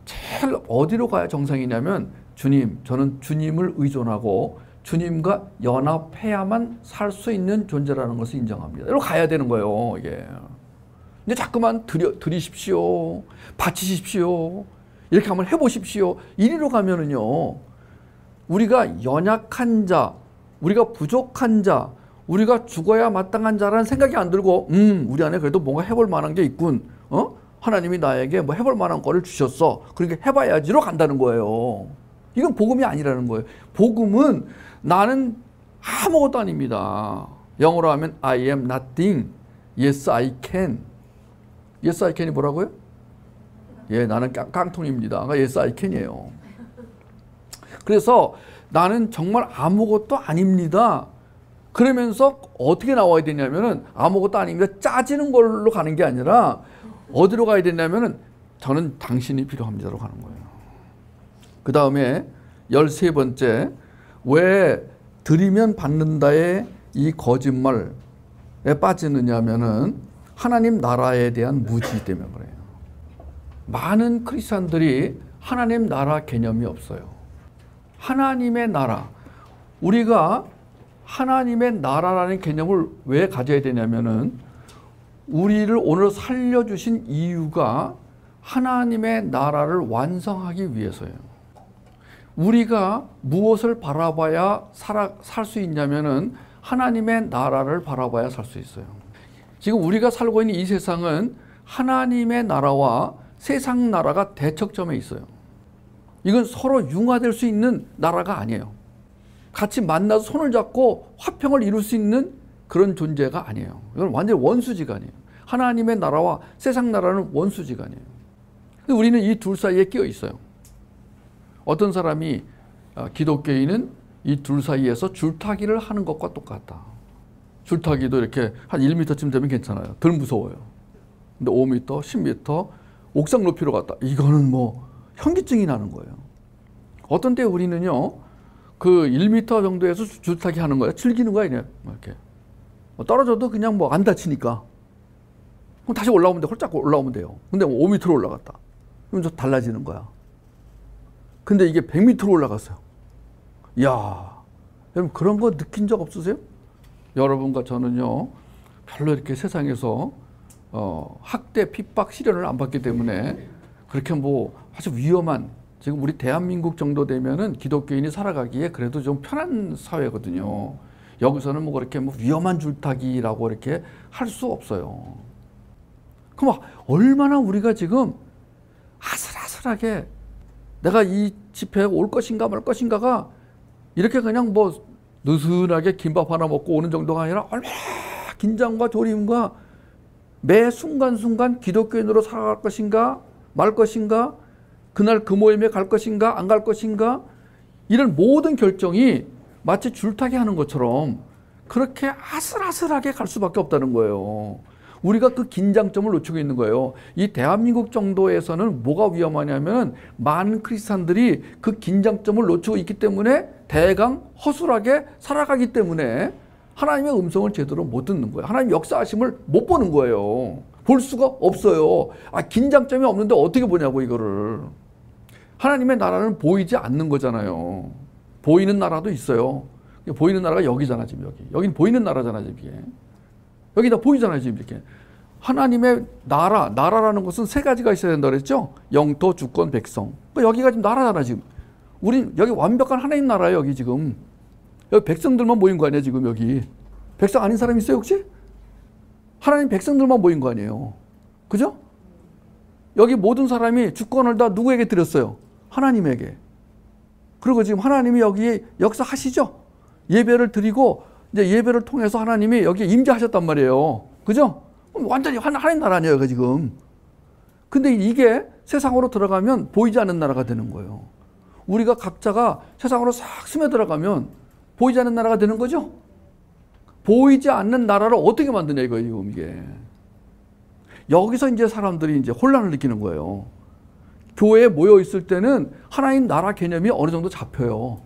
제일 어디로 가야 정상이냐면 주님, 저는 주님을 의존하고 주님과 연합해야만 살 수 있는 존재라는 것을 인정합니다. 이리로 가야 되는 거예요, 이게. 근데 자꾸만 드리십시오, 바치십시오, 이렇게 한번 해보십시오. 이리로 가면은요, 우리가 연약한 자, 우리가 부족한 자, 우리가 죽어야 마땅한 자라는 생각이 안 들고, 우리 안에 그래도 뭔가 해볼 만한 게 있군. 하나님이 나에게 뭐 해볼 만한 거를 주셨어. 그러니까 해봐야지로 간다는 거예요. 이건 복음이 아니라는 거예요. 복음은 나는 아무것도 아닙니다. 영어로 하면 I am nothing. Yes, I can. Yes, I can이 뭐라고요? 예, 나는 깡통입니다. Yes, I can이에요. 그래서 나는 정말 아무것도 아닙니다. 그러면서 어떻게 나와야 되냐면은 아무것도 아닙니다. 짜지는 걸로 가는 게 아니라 어디로 가야 되냐면은 저는 당신이 필요합니다로 가는 거예요. 그 다음에 13번째, 왜 드리면 받는다의 이 거짓말에 빠지느냐면은 하나님 나라에 대한 무지 때문에 그래요. 많은 크리스찬들이 하나님 나라 개념이 없어요. 하나님의 나라, 우리가 하나님의 나라라는 개념을 왜 가져야 되냐면은 우리를 오늘 살려주신 이유가 하나님의 나라를 완성하기 위해서예요. 우리가 무엇을 바라봐야 살 수 있냐면은 하나님의 나라를 바라봐야 살 수 있어요. 지금 우리가 살고 있는 이 세상은 하나님의 나라와 세상 나라가 대척점에 있어요. 이건 서로 융화될 수 있는 나라가 아니에요. 같이 만나서 손을 잡고 화평을 이룰 수 있는 그런 존재가 아니에요. 이건 완전히 원수지간이에요. 하나님의 나라와 세상 나라는 원수지간이에요. 우리는 이 둘 사이에 끼어 있어요. 어떤 사람이 기독교인은 이 둘 사이에서 줄타기를 하는 것과 똑같다. 줄타기도 이렇게 한 1m쯤 되면 괜찮아요. 덜 무서워요. 근데 5m, 10m, 옥상 높이로 갔다. 이거는 뭐 현기증이 나는 거예요. 어떤 때 우리는요, 그 1m 정도에서 줄타기 하는 거예요. 즐기는 거야, 그냥. 이렇게. 떨어져도 그냥 뭐 안 다치니까. 그럼 다시 올라오면 돼. 홀짝 올라오면 돼요. 근데 5m로 올라갔다. 그럼 좀 달라지는 거야. 근데 이게 100m로 올라갔어요. 이야, 여러분 그런 거 느낀 적 없으세요? 여러분과 저는요, 별로 이렇게 세상에서 학대, 핍박, 시련을 안 받기 때문에 그렇게 뭐 아주 위험한, 지금 우리 대한민국 정도 되면은 기독교인이 살아가기에 그래도 좀 편한 사회거든요. 여기서는 뭐 그렇게 뭐 위험한 줄타기라고 이렇게 할 수 없어요. 그럼 얼마나 우리가 지금 아슬아슬하게 내가 이 집회에 올 것인가 말 것인가가 이렇게 그냥 뭐 느슨하게 김밥 하나 먹고 오는 정도가 아니라 얼마나 긴장과 조림과 매 순간순간 기독교인으로 살아갈 것인가 말 것인가, 그날 그 모임에 갈 것인가 안 갈 것인가, 이런 모든 결정이 마치 줄타기 하는 것처럼 그렇게 아슬아슬하게 갈 수밖에 없다는 거예요. 우리가 그 긴장점을 놓치고 있는 거예요. 이 대한민국 정도에서는 뭐가 위험하냐면 많은 크리스찬들이 그 긴장점을 놓치고 있기 때문에 대강 허술하게 살아가기 때문에 하나님의 음성을 제대로 못 듣는 거예요. 하나님 역사하심을 못 보는 거예요. 볼 수가 없어요. 긴장점이 없는데 어떻게 보냐고 이거를. 하나님의 나라는 보이지 않는 거잖아요. 보이는 나라도 있어요. 보이는 나라가 여기잖아, 지금 여기. 여기는 보이는 나라잖아, 지금 이게. 여기 다 보이잖아요, 지금 이렇게. 하나님의 나라라는 것은 세 가지가 있어야 된다 그랬죠? 영토, 주권, 백성. 그러니까 여기가 지금 나라잖아, 지금. 우리 여기 완벽한 하나님 나라예요, 여기 지금. 여기 백성들만 모인 거 아니야, 지금 여기. 백성 아닌 사람 있어요, 혹시? 하나님 백성들만 모인 거 아니에요. 그죠? 여기 모든 사람이 주권을 다 누구에게 드렸어요? 하나님에게. 그리고 지금 하나님이 여기 역사하시죠? 예배를 드리고 이제 예배를 통해서 하나님이 여기 임재하셨단 말이에요. 그죠? 완전히 하나님 나라 아니에요, 지금. 근데 이게 세상으로 들어가면 보이지 않는 나라가 되는 거예요. 우리가 각자가 세상으로 싹 스며들어가면 보이지 않는 나라가 되는 거죠? 보이지 않는 나라를 어떻게 만드냐 이거예요, 지금 이게. 여기서 이제 사람들이 이제 혼란을 느끼는 거예요. 교회에 모여 있을 때는 하나님 나라 개념이 어느 정도 잡혀요.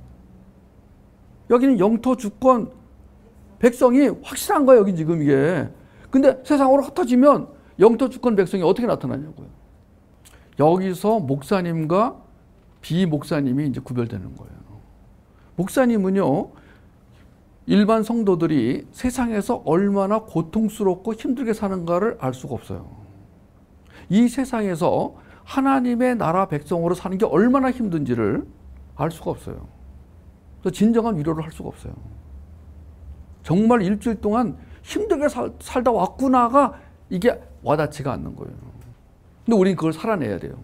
여기는 영토 주권 백성이 확실한 거예요, 여기 지금 이게. 근데 세상으로 흩어지면 영토 주권 백성이 어떻게 나타나냐고요. 여기서 목사님과 비목사님이 이제 구별되는 거예요. 목사님은요, 일반 성도들이 세상에서 얼마나 고통스럽고 힘들게 사는가를 알 수가 없어요. 이 세상에서 하나님의 나라 백성으로 사는 게 얼마나 힘든지를 알 수가 없어요. 그래서 진정한 위로를 할 수가 없어요. 정말 일주일 동안 힘들게 살다 왔구나가 이게 와닿지가 않는 거예요. 근데 우리는 그걸 살아내야 돼요.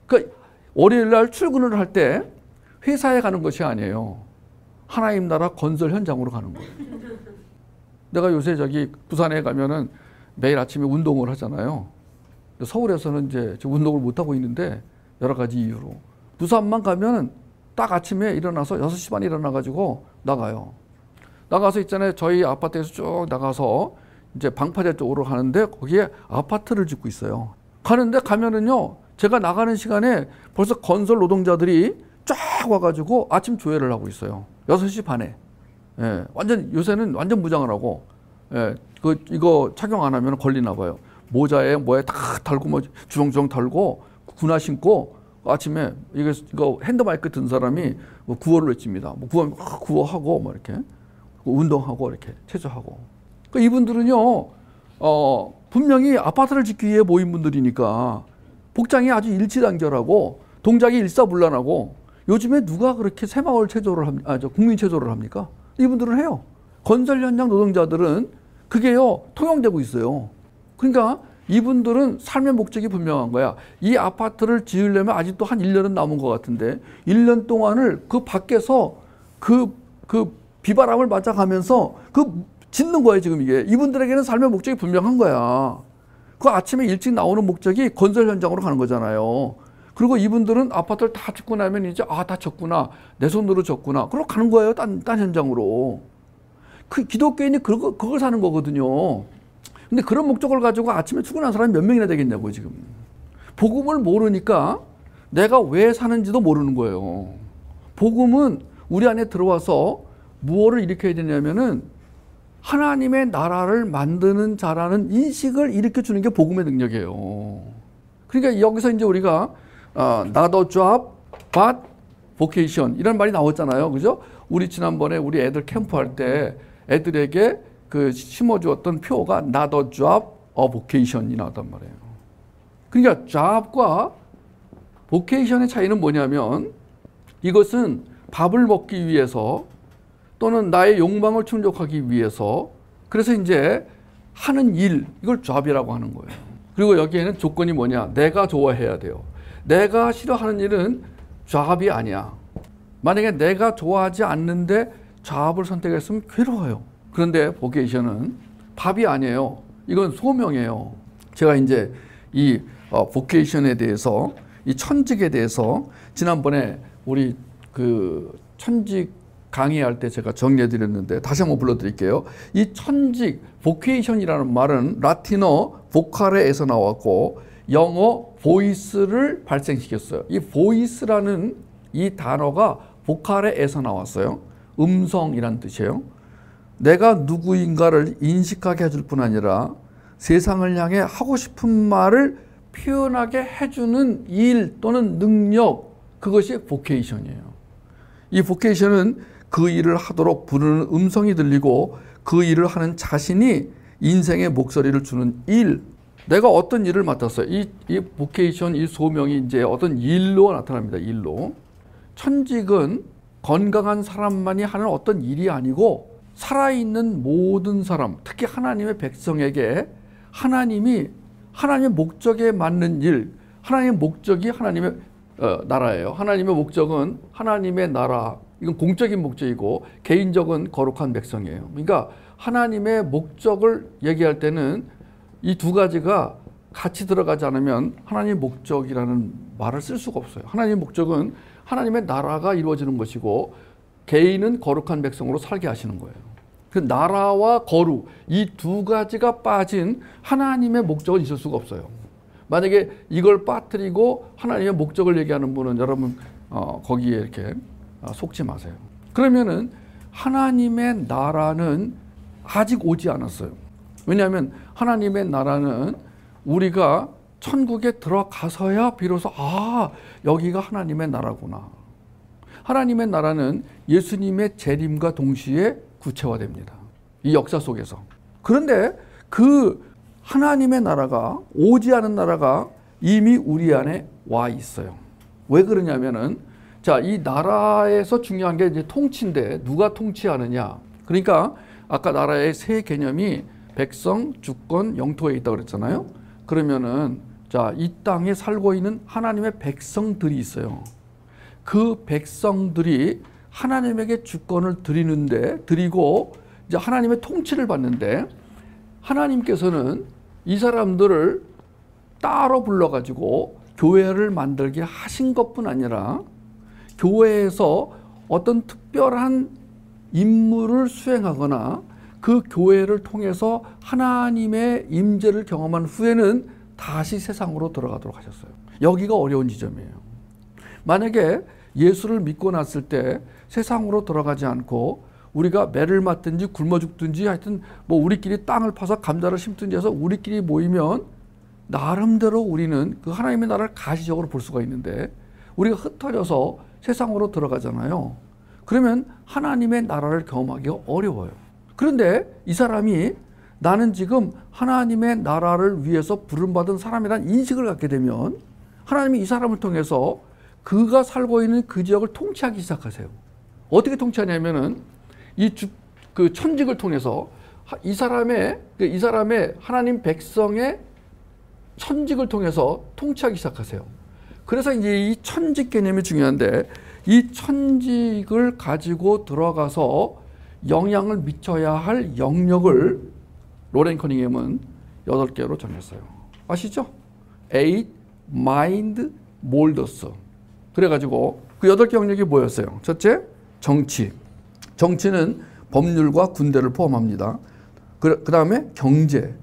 그러니까 월요일 날 출근을 할 때 회사에 가는 것이 아니에요. 하나님 나라 건설 현장으로 가는 거예요. 내가 요새 저기 부산에 가면은 매일 아침에 운동을 하잖아요. 서울에서는 이제 운동을 못 하고 있는데 여러 가지 이유로. 부산만 가면은 딱 아침에 일어나서 6시 반에 일어나가지고 나가요. 나가서 있잖아요. 저희 아파트에서 쭉 나가서 이제 방파제 쪽으로 가는데 거기에 아파트를 짓고 있어요. 가는데 가면은요, 제가 나가는 시간에 벌써 건설 노동자들이 쫙 와가지고 아침 조회를 하고 있어요. 6시 반에. 예, 요새는 완전 무장을 하고, 예, 이거 착용 안 하면 걸리나 봐요. 모자에 뭐에 다 달고 뭐 주렁주렁 달고 군화 신고 아침에 이거 핸드마이크 든 사람이 뭐 구호를 외칩니다. 뭐 구호하고 뭐 이렇게 운동하고 이렇게 체조하고. 그러니까 이분들은요, 분명히 아파트를 짓기 위해 모인 분들이니까 복장이 아주 일치단결하고 동작이 일사불란하고. 요즘에 누가 그렇게 새마을 체조를 국민 체조를 합니까? 이분들은 해요. 건설 현장 노동자들은 그게요, 통용되고 있어요. 그러니까 이분들은 삶의 목적이 분명한 거야. 이 아파트를 지으려면 아직도 한 1년은 남은 것 같은데 1년 동안을 그 밖에서 그 비바람을 맞아가면서 짓는 거예요, 지금 이게. 이분들에게는 삶의 목적이 분명한 거야. 그 아침에 일찍 나오는 목적이 건설 현장으로 가는 거잖아요. 그리고 이분들은 아파트를 다 짓고 나면 이제 다 졌구나. 내 손으로 졌구나. 그러고 가는 거예요, 딴 현장으로. 그 기독교인이 그걸 사는 거거든요. 근데 그런 목적을 가지고 아침에 출근한 사람이 몇 명이나 되겠냐고요, 지금. 복음을 모르니까 내가 왜 사는지도 모르는 거예요. 복음은 우리 안에 들어와서 무엇을 일으켜야 되냐면은 하나님의 나라를 만드는 자라는 인식을 일으켜주는 게 복음의 능력이에요. 그러니까 여기서 이제 우리가 not a job, but vocation 이런 말이 나왔잖아요. 그죠? 우리 지난번에 우리 애들 캠프할 때 애들에게 심어주었던 표가 not a job, a vocation이 나왔단 말이에요. 그러니까 job과 vocation의 차이는 뭐냐면 이것은 밥을 먹기 위해서 또는 나의 욕망을 충족하기 위해서 그래서 이제 하는 일, 이걸 job이라고 하는 거예요. 그리고 여기에는 조건이 뭐냐? 내가 좋아해야 돼요. 내가 싫어하는 일은 job이 아니야. 만약에 내가 좋아하지 않는데 job을 선택했으면 괴로워요. 그런데 vocation은 밥이 아니에요. 이건 소명이에요. 제가 이제 이 vocation에 대해서, 이 천직에 대해서 지난번에 우리 천직 강의할 때 제가 정리해 드렸는데 다시 한번 불러드릴게요. 이 천직, vocation이라는 말은 라틴어 vocare에서 나왔고 영어 voice를 발생시켰어요. 이 voice라는 이 단어가 vocare에서 나왔어요. 음성이란 뜻이에요. 내가 누구인가를 인식하게 해줄 뿐 아니라 세상을 향해 하고 싶은 말을 표현하게 해주는 일 또는 능력, 그것이 vocation이에요. 이 vocation은 그 일을 하도록 부르는 음성이 들리고 그 일을 하는 자신이 인생의 목소리를 주는 일. 내가 어떤 일을 맡았어요. 이 vocation, 이 소명이 이제 어떤 일로 나타납니다. 일로. 천직은 건강한 사람만이 하는 어떤 일이 아니고 살아있는 모든 사람, 특히 하나님의 백성에게 하나님의 목적에 맞는 일, 하나님의 목적이 하나님의 나라예요. 하나님의 목적은 하나님의 나라, 이건 공적인 목적이고 개인적인 거룩한 백성이에요. 그러니까 하나님의 목적을 얘기할 때는 이 두 가지가 같이 들어가지 않으면 하나님의 목적이라는 말을 쓸 수가 없어요. 하나님의 목적은 하나님의 나라가 이루어지는 것이고 개인은 거룩한 백성으로 살게 하시는 거예요. 그 나라와 거룩, 이 두 가지가 빠진 하나님의 목적은 있을 수가 없어요. 만약에 이걸 빠뜨리고 하나님의 목적을 얘기하는 분은 여러분 거기에 이렇게 속지 마세요. 그러면은 하나님의 나라는 아직 오지 않았어요. 왜냐하면 하나님의 나라는 우리가 천국에 들어가서야 비로소 여기가 하나님의 나라구나. 하나님의 나라는 예수님의 재림과 동시에 구체화됩니다. 이 역사 속에서. 그런데 그 하나님의 나라가 오지 않은 나라가 이미 우리 안에 와 있어요. 왜 그러냐면은 이 나라에서 중요한 게 이제 통치인데 누가 통치하느냐. 그러니까 아까 나라의 세 개념이 백성, 주권, 영토에 있다고 그랬잖아요. 그러면은 이 땅에 살고 있는 하나님의 백성들이 있어요. 그 백성들이 하나님에게 주권을 드리고 이제 하나님의 통치를 받는데 하나님께서는 이 사람들을 따로 불러가지고 교회를 만들게 하신 것뿐 아니라 교회에서 어떤 특별한 임무를 수행하거나 그 교회를 통해서 하나님의 임재를 경험한 후에는 다시 세상으로 들어가도록 하셨어요. 여기가 어려운 지점이에요. 만약에 예수를 믿고 났을 때 세상으로 들어가지 않고 우리가 매를 맞든지 굶어 죽든지 하여튼 우리끼리 땅을 파서 감자를 심든지 해서 우리끼리 모이면 나름대로 우리는 그 하나님의 나라를 가시적으로 볼 수가 있는데 우리가 흩어져서 세상으로 들어가잖아요. 그러면 하나님의 나라를 경험하기가 어려워요. 그런데 이 사람이 나는 지금 하나님의 나라를 위해서 부름받은 사람이라는 인식을 갖게 되면 하나님이 이 사람을 통해서 그가 살고 있는 그 지역을 통치하기 시작하세요. 어떻게 통치하냐면은 그 천직을 통해서 이 사람의 하나님 백성의 천직을 통해서 통치하기 시작하세요. 그래서 이제 이 천직 개념이 중요한데 이 천직을 가지고 들어가서 영향을 미쳐야 할 영역을 로렌 커닝햄은 8개로 정했어요. 아시죠? 8 mind molders. 그래가지고 그 8개 영역이 뭐였어요? 첫째, 정치. 정치는 법률과 군대를 포함합니다. 그 다음에 경제,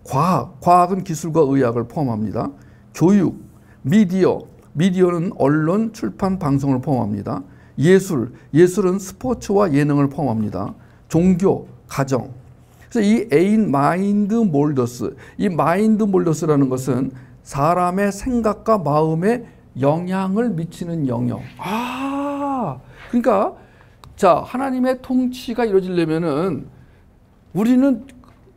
과학. 과학은 기술과 의학을 포함합니다. 교육, 미디어는 언론, 출판, 방송을 포함합니다. 예술은 스포츠와 예능을 포함합니다. 종교, 가정. 그래서 이 에인 마인드 몰더스, 이 마인드 몰더스라는 것은 사람의 생각과 마음에 영향을 미치는 영역. 그러니까 하나님의 통치가 이루어지려면은 우리는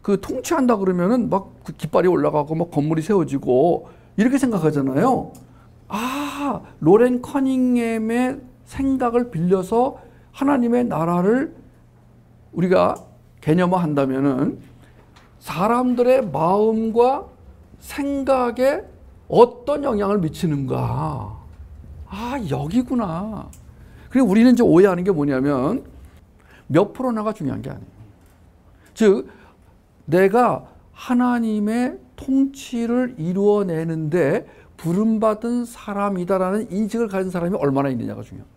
그 통치한다 그러면은 막 깃발이 올라가고 막 건물이 세워지고 이렇게 생각하잖아요. 로렌 커닝햄의 생각을 빌려서 하나님의 나라를 우리가 개념화한다면은 사람들의 마음과 생각에 어떤 영향을 미치는가. 여기구나. 그리고 우리는 이제 오해하는 게 뭐냐면 몇 프로나가 중요한 게 아니에요. 즉, 내가 하나님의 통치를 이루어내는데 부름받은 사람이다라는 인식을 가진 사람이 얼마나 있느냐가 중요해요.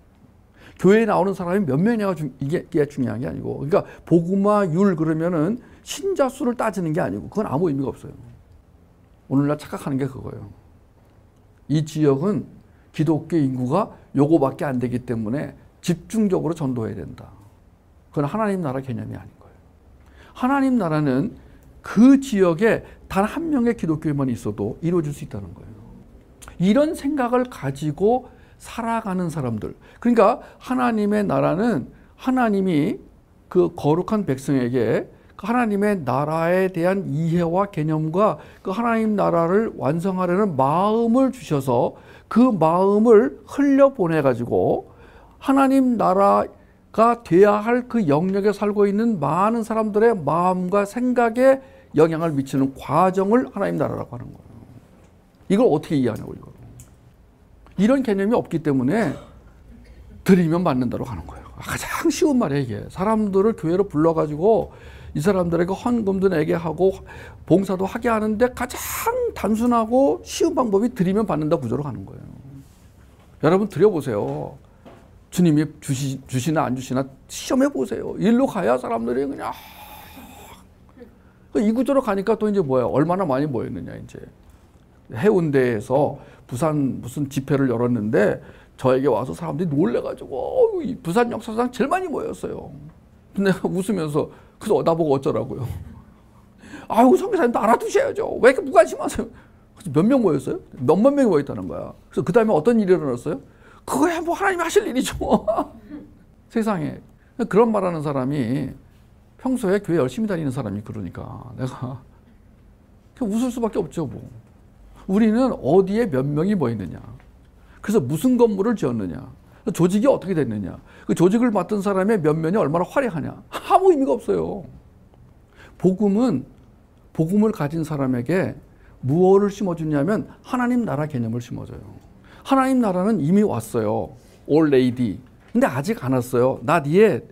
교회에 나오는 사람이 몇 명이냐가 이게 중요한 게 아니고, 그러니까 복음화율 그러면은 신자 수를 따지는 게 아니고 그건 아무 의미가 없어요. 오늘날 착각하는 게 그거예요. 이 지역은 기독교 인구가 요거밖에 안 되기 때문에 집중적으로 전도해야 된다. 그건 하나님 나라 개념이 아닌 거예요. 하나님 나라는 그 지역에 단 한 명의 기독교인만 있어도 이루어질 수 있다는 거예요. 이런 생각을 가지고 살아가는 사람들. 그러니까 하나님의 나라는 하나님이 그 거룩한 백성에게 그 하나님의 나라에 대한 이해와 개념과 그 하나님 나라를 완성하려는 마음을 주셔서 그 마음을 흘려보내가지고 하나님 나라가 돼야 할 그 영역에 살고 있는 많은 사람들의 마음과 생각에 영향을 미치는 과정을 하나님 나라라고 하는 거예요. 이걸 어떻게 이해하냐고 이거. 이런 개념이 없기 때문에 드리면 받는다로 가는 거예요. 가장 쉬운 말이에요 이게. 사람들을 교회로 불러가지고 이 사람들에게 헌금도 내게 하고 봉사도 하게 하는데 가장 단순하고 쉬운 방법이 드리면 받는다 구조로 가는 거예요. 여러분 드려보세요. 주님이 주시나 안 주시나 시험해 보세요. 일로 가야 사람들이 그냥 이 구조로 가니까 또 이제 뭐야? 얼마나 많이 모였느냐 이제. 해운대에서 부산 무슨 집회를 열었는데 저에게 와서 사람들이 놀래가지고 부산 역사상 제일 많이 모였어요. 근데 내가 웃으면서 그래서 나보고 어쩌라고요. 아유 선교사님도 알아두셔야죠. 왜 이렇게 무관심하세요? 몇 명 모였어요? 몇만 명이 모였다는 거야. 그래서 그 다음에 어떤 일이 일어났어요? 그거야 뭐 하나님이 하실 일이죠. 세상에 그런 말하는 사람이 평소에 교회 열심히 다니는 사람이 그러니까 내가 웃을 수밖에 없죠. 뭐. 우리는 어디에 몇 명이 모였느냐. 그래서 무슨 건물을 지었느냐. 조직이 어떻게 됐느냐. 그 조직을 맡은 사람의 면면이 얼마나 화려하냐. 아무 의미가 없어요. 복음은 복음을 가진 사람에게 무엇을 심어주냐면 하나님 나라 개념을 심어줘요. 하나님 나라는 이미 왔어요. already. 근데 아직 안 왔어요. not yet.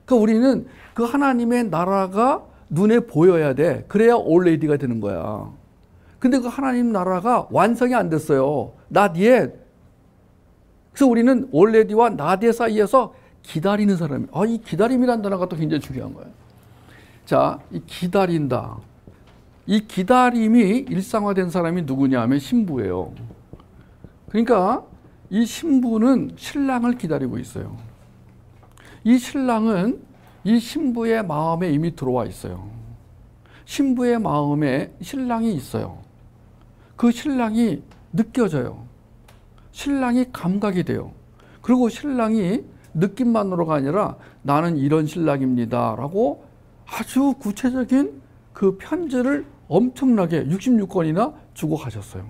그러니까 우리는 그 하나님의 나라가 눈에 보여야 돼. 그래야 already가 되는 거야. 근데 그 하나님 나라가 완성이 안 됐어요. not yet. 그래서 우리는 already와 not yet 사이에서 기다리는 사람이. 이 기다림이라는 단어가 또 굉장히 중요한 거예요. 자, 이 기다린다. 이 기다림이 일상화된 사람이 누구냐 하면 신부예요. 그러니까 이 신부는 신랑을 기다리고 있어요. 이 신랑은 이 신부의 마음에 이미 들어와 있어요. 신부의 마음에 신랑이 있어요. 그 신랑이 느껴져요. 신랑이 감각이 돼요. 그리고 신랑이 느낌만으로가 아니라 나는 이런 신랑입니다 라고 아주 구체적인 그 편지를 엄청나게 66권이나 주고 가셨어요.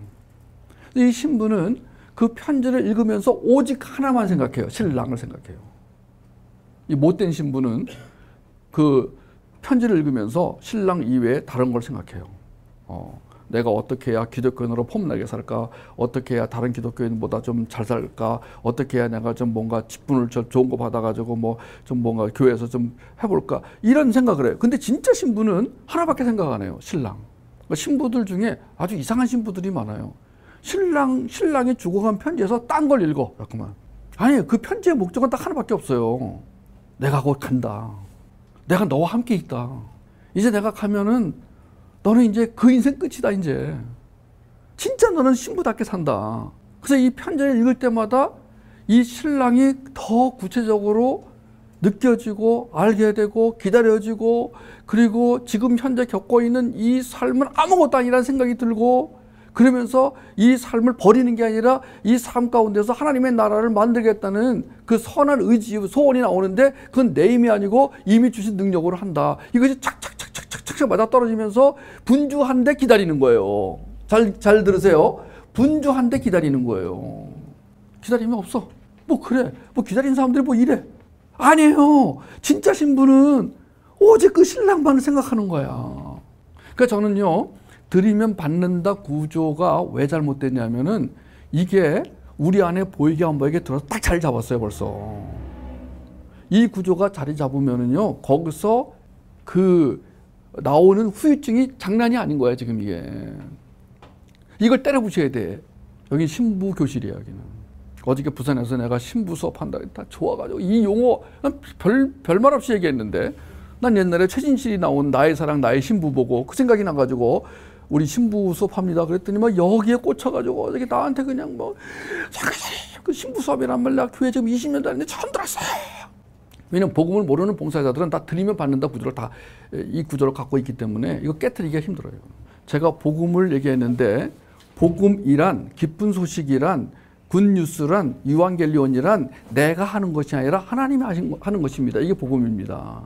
이 신부는 그 편지를 읽으면서 오직 하나만 생각해요. 신랑을 생각해요. 이 못된 신부는 그 편지를 읽으면서 신랑 이외에 다른 걸 생각해요. 내가 어떻게 해야 기독교인으로 폼나게 살까? 어떻게 해야 다른 기독교인보다 좀 잘 살까? 어떻게 해야 내가 좀 뭔가 직분을 좋은 거 받아가지고 뭐 좀 뭔가 교회에서 좀 해볼까? 이런 생각을 해요. 근데 진짜 신부는 하나밖에 생각 안 해요. 신랑. 신부들 중에 아주 이상한 신부들이 많아요. 신랑이 주고 간 편지에서 딴 걸 읽어. 잠깐만. 아니, 그 편지의 목적은 딱 하나밖에 없어요. 내가 곧 간다. 내가 너와 함께 있다. 이제 내가 가면은 너는 이제 그 인생 끝이다, 이제. 진짜 너는 신부답게 산다. 그래서 이 편지를 읽을 때마다 이 신랑이 더 구체적으로 느껴지고 알게 되고 기다려지고 그리고 지금 현재 겪고 있는 이 삶은 아무것도 아니라는 생각이 들고 그러면서 이 삶을 버리는 게 아니라 이 삶 가운데서 하나님의 나라를 만들겠다는 그 선한 의지, 소원이 나오는데 그건 내 힘이 아니고 이미 주신 능력으로 한다. 이것이 착착착착착착 맞아떨어지면서 분주한데 기다리는 거예요. 잘 들으세요. 분주한데 기다리는 거예요. 기다림이 없어. 뭐 그래. 뭐 기다리는 사람들이 뭐 이래. 아니에요. 진짜 신부는 오직 그 신랑만을 생각하는 거야. 그러니까 저는요. 드리면 받는다 구조가 왜 잘못됐냐면은 이게 우리 안에 보이게 안 보이게 들어서 딱 자리 잡았어요 벌써. 이 구조가 자리 잡으면은요 거기서 그 나오는 후유증이 장난이 아닌 거야 지금 이게. 이걸 때려 부셔야 돼. 여기 신부 교실이야 여기는. 어저께 부산에서 내가 신부 수업한다 다 좋아가지고 이 용어 별말 없이 얘기했는데 난 옛날에 최진실이 나온 나의 사랑 나의 신부 보고 그 생각이 나가지고 우리 신부 수업합니다. 그랬더니 막 여기에 꽂혀가지고 어저께 나한테 그냥 뭐 그 신부 수업이란 말 내가 교회 지금 20년 다니는데 처음 들었어요. 왜냐면 복음을 모르는 봉사자들은 다 드리면 받는다 구조를 다 이 구조를 갖고 있기 때문에 이거 깨트리기가 힘들어요. 제가 복음을 얘기했는데 복음이란 기쁜 소식이란 굿뉴스란 유앙겔리온이란 내가 하는 것이 아니라 하나님이 하는 것입니다. 이게 복음입니다.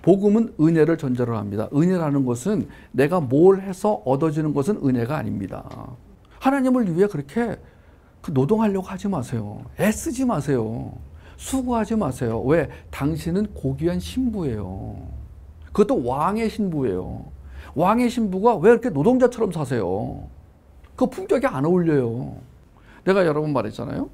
복음은 은혜를 전제로 합니다. 은혜라는 것은 내가 뭘 해서 얻어지는 것은 은혜가 아닙니다. 하나님을 위해 그렇게 노동하려고 하지 마세요. 애쓰지 마세요. 수고하지 마세요. 왜? 당신은 고귀한 신부예요. 그것도 왕의 신부예요. 왕의 신부가 왜 이렇게 노동자처럼 사세요? 그 품격이 안 어울려요. 내가 여러 번 말했잖아요.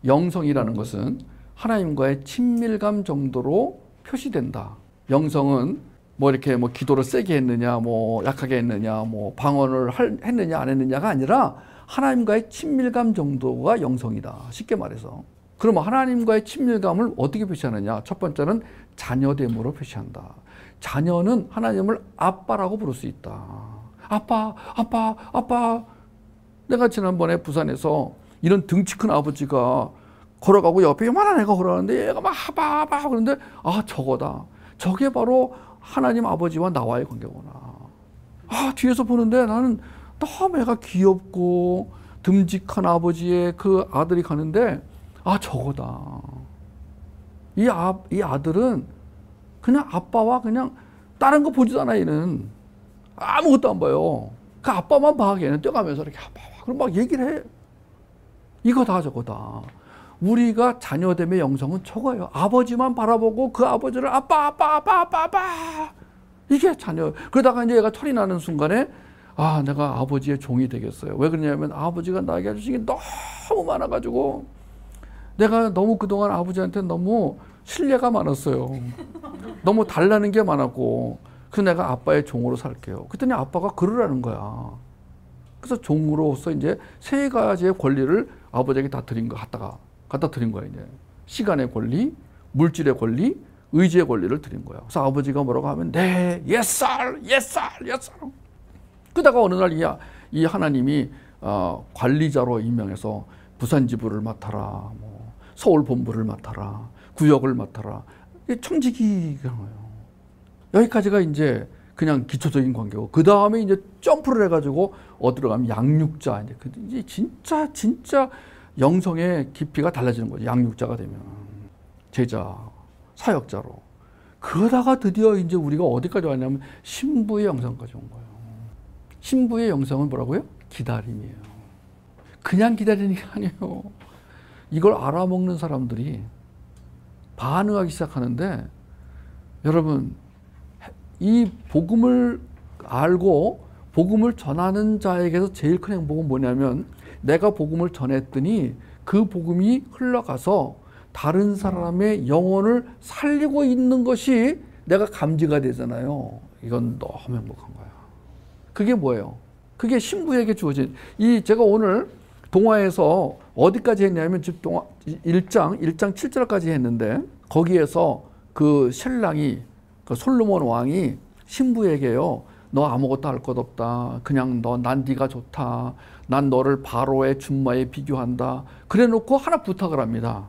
영성이라는 것은 하나님과의 친밀감 정도로 표시된다. 영성은 뭐 이렇게 뭐 기도를 세게 했느냐, 뭐 약하게 했느냐, 뭐 방언을 했느냐 안 했느냐가 아니라 하나님과의 친밀감 정도가 영성이다. 쉽게 말해서. 그러면 하나님과의 친밀감을 어떻게 표시하느냐? 첫 번째는 자녀됨으로 표시한다. 자녀는 하나님을 아빠라고 부를 수 있다. 아빠, 아빠, 아빠. 내가 지난번에 부산에서 이런 등치 큰 아버지가 걸어가고 옆에 요만한 애가 걸어가는데 얘가 막 아빠, 아빠 그러는데 아, 저거다. 저게 바로 하나님 아버지와 나와의 관계구나. 아, 뒤에서 보는데 나는 너무 애가 귀엽고 듬직한 아버지의 그 아들이 가는데 아, 저거다. 이 아들은 그냥 아빠와 그냥 다른 거 보지도 않아. 얘는 아무것도 안 봐요. 그 아빠만 봐. 얘는 뛰어가면서 이렇게 아빠 그럼 막 얘기를 해. 이거 다 저거다. 우리가 자녀됨의 영성은 저거예요. 아버지만 바라보고 그 아버지를 아빠 아빠 아빠 아빠 아빠 이게 자녀. 그러다가 이제 얘가 철이 나는 순간에 아, 내가 아버지의 종이 되겠어요. 왜 그러냐면 아버지가 나에게 해주신 게 너무 많아가지고 내가 너무 그동안 아버지한테 너무 신뢰가 많았어요. 너무 달라는 게 많았고 그래서 내가 아빠의 종으로 살게요. 그랬더니 아빠가 그러라는 거야. 그래서 종으로서 이제 세 가지의 권리를 아버지에게 다 드린 거 갖다 드린 거야. 이제 시간의 권리, 물질의 권리, 의지의 권리를 드린 거야. 그래서 아버지가 뭐라고 하면 네, yes sir, yes sir, yes sir. 그러다가 어느 날 이 하나님이 관리자로 임명해서 부산 지부를 맡아라, 뭐 서울 본부를 맡아라, 구역을 맡아라. 청직이 그런 거예요. 여기까지가 이제 그냥 기초적인 관계고 그 다음에 이제 점프를 해가지고 어디로 가면 양육자 이제 진짜 영성의 깊이가 달라지는 거죠. 양육자가 되면 제자, 사역자로. 그러다가 드디어 이제 우리가 어디까지 왔냐면 신부의 영성까지 온 거예요. 신부의 영성은 뭐라고요? 기다림이에요. 그냥 기다리는 게 아니에요. 이걸 알아먹는 사람들이 반응하기 시작하는데 여러분 이 복음을 알고 복음을 전하는 자에게서 제일 큰 행복은 뭐냐면 내가 복음을 전했더니 그 복음이 흘러가서 다른 사람의 영혼을 살리고 있는 것이 내가 감지가 되잖아요. 이건 너무 행복한 거야. 그게 뭐예요? 그게 신부에게 주어진 제가 오늘 동화에서 어디까지 했냐면 즉 동화 1장 7절까지 했는데 거기에서 그 신랑이 그 솔로몬 왕이 신부에게요. 너 아무것도 할 것 없다. 그냥 난 네가 좋다. 난 너를 바로의 준마에 비교한다. 그래놓고 하나 부탁을 합니다.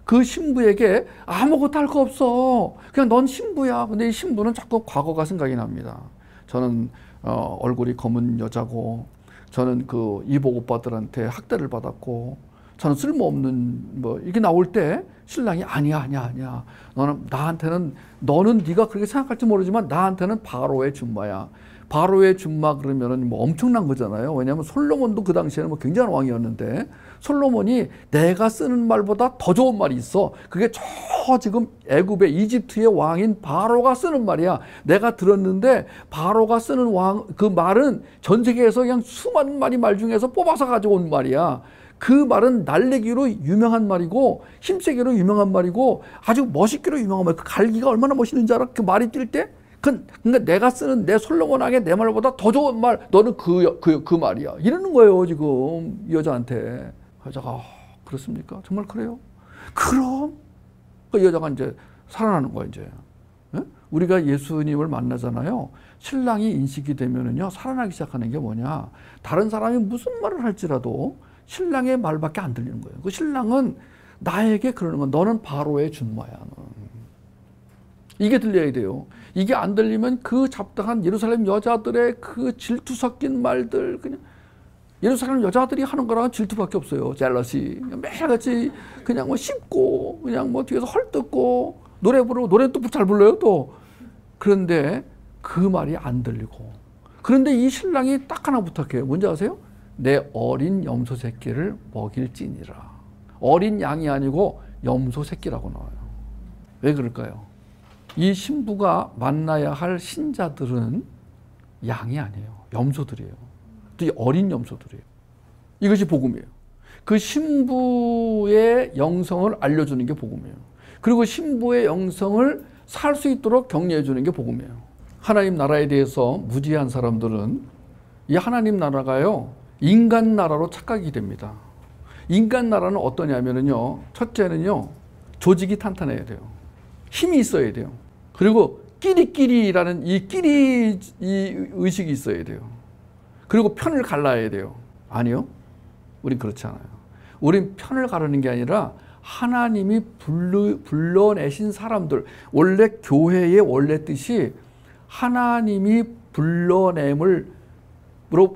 그 신부에게 아무것도 할 거 없어. 그냥 넌 신부야. 근데 이 신부는 자꾸 과거가 생각이 납니다. 저는 얼굴이 검은 여자고 저는 그 이복 오빠들한테 학대를 받았고 저는 쓸모없는 뭐 이게 나올 때 신랑이 아니야. 너는 네가 그렇게 생각할지 모르지만 나한테는 바로의 준마야. 바로의 준마 그러면은 뭐 엄청난 거잖아요. 왜냐하면 솔로몬도 그 당시에는 뭐 굉장한 왕이었는데 솔로몬이 내가 쓰는 말보다 더 좋은 말이 있어. 그게 저 지금 애굽의 이집트의 왕인 바로가 쓰는 말이야. 내가 들었는데 바로가 쓰는 그 말은 전 세계에서 그냥 수많은 말 중에서 뽑아서 가져온 말이야. 그 말은 날리기로 유명한 말이고 힘세기로 유명한 말이고 아주 멋있기로 유명한 말. 그 갈기가 얼마나 멋있는지 알아? 그 말이 뛸 때? 그러니까 내가 쓰는 내 솔로몬 왕의 내 말보다 더 좋은 말 너는 그 말이야. 이러는 거예요 지금 이 여자한테. 여자가 그렇습니까? 정말 그래요? 그럼 그 여자가 이제 살아나는 거야 이제. 우리가 예수님을 만나잖아요. 신랑이 인식이 되면은요 살아나기 시작하는 게 뭐냐? 다른 사람이 무슨 말을 할지라도 신랑의 말밖에 안 들리는 거예요. 그 신랑은 나에게 그러는 건 너는 바로의 준마야. 이게 들려야 돼요. 이게 안 들리면 그 잡다한 예루살렘 여자들의 그 질투 섞인 말들 그냥 예루살렘 여자들이 하는 거랑은 질투밖에 없어요. 젤러시. 매일같이 그냥 뭐 씹고 그냥 뭐 뒤에서 헐뜯고 노래 부르고 노래는 또 잘 불러요 또. 그런데 그 말이 안 들리고. 그런데 이 신랑이 딱 하나 부탁해요. 뭔지 아세요? 내 어린 염소 새끼를 먹일지니라. 어린 양이 아니고 염소 새끼라고 나와요. 왜 그럴까요? 이 신부가 만나야 할 신자들은 양이 아니에요. 염소들이에요. 또 어린 염소들이에요. 이것이 복음이에요. 그 신부의 영성을 알려주는 게 복음이에요. 그리고 신부의 영성을 살 수 있도록 격려해 주는 게 복음이에요. 하나님 나라에 대해서 무지한 사람들은 이 하나님 나라가요, 인간 나라로 착각이 됩니다. 인간 나라는 어떠냐면요, 첫째는요, 조직이 탄탄해야 돼요. 힘이 있어야 돼요. 그리고 끼리끼리라는 이 끼리 의식이 있어야 돼요. 그리고 편을 갈라야 돼요. 아니요, 우린 그렇지 않아요. 우린 편을 가르는 게 아니라 하나님이 불러내신 사람들, 원래 교회의 원래 뜻이 하나님이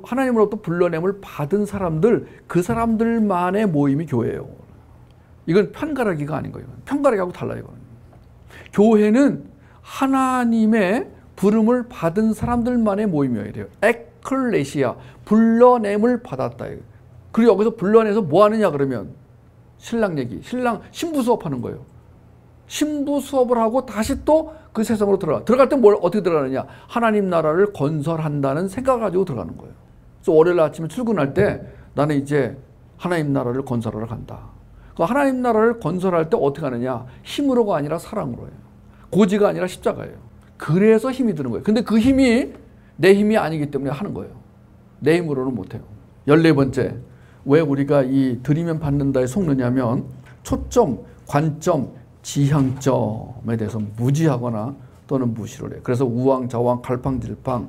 하나님으로부터 불러냄을 받은 사람들, 그 사람들만의 모임이 교회예요. 이건 편가르기가 아닌 거예요. 편가르기하고 달라요. 교회는 하나님의 부름을 받은 사람들만의 모임이어야 돼요. 에클레시아, 불러냄을 받았다. 그리고 여기서 불러내서 뭐 하느냐 그러면 신랑 얘기, 신부 수업하는 거예요. 신부 수업을 하고 다시 또 그 세상으로 들어갈 때 어떻게 들어가느냐, 하나님 나라를 건설한다는 생각을 가지고 들어가는 거예요. 그래서 월요일 아침에 출근할 때 나는 이제 하나님 나라를 건설하러 간다. 그 하나님 나라를 건설할 때 어떻게 하느냐, 힘으로가 아니라 사랑으로 해요. 고지가 아니라 십자가예요. 그래서 힘이 드는 거예요. 근데 그 힘이 내 힘이 아니기 때문에 하는 거예요. 내 힘으로는 못해요. 14번째, 왜 우리가 이 드리면 받는다에 속느냐면 초점, 관점, 지향점에 대해서 무지하거나 또는 무시를 해요. 그래서 우왕, 좌왕, 갈팡질팡,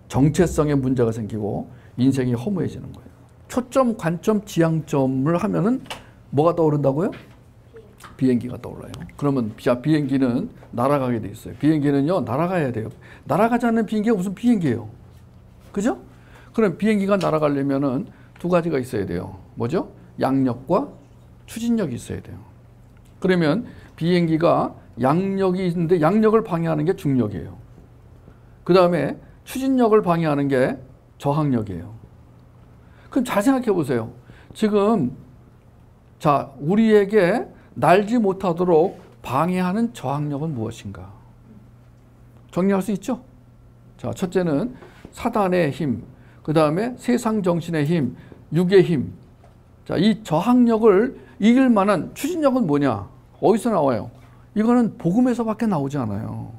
정체성에 문제가 생기고 인생이 허무해지는 거예요. 초점, 관점, 지향점을 하면은 뭐가 떠오른다고요? 비행기가 떠올라요. 그러면 비행기는 날아가게 돼 있어요. 비행기는요, 날아가야 돼요. 날아가지 않는 비행기가 무슨 비행기예요? 그죠? 그럼 비행기가 날아가려면은 두 가지가 있어야 돼요. 뭐죠? 양력과 추진력이 있어야 돼요. 그러면 비행기가 양력이 있는데 양력을 방해하는 게 중력이에요. 그 다음에 추진력을 방해하는 게 저항력이에요. 그럼 잘 생각해 보세요. 지금 자, 우리에게 날지 못하도록 방해하는 저항력은 무엇인가? 정리할 수 있죠? 자, 첫째는 사단의 힘, 그 다음에 세상 정신의 힘, 육의 힘. 자, 이 저항력을 이길 만한 추진력은 뭐냐? 어디서 나와요? 이거는 복음에서밖에 나오지 않아요.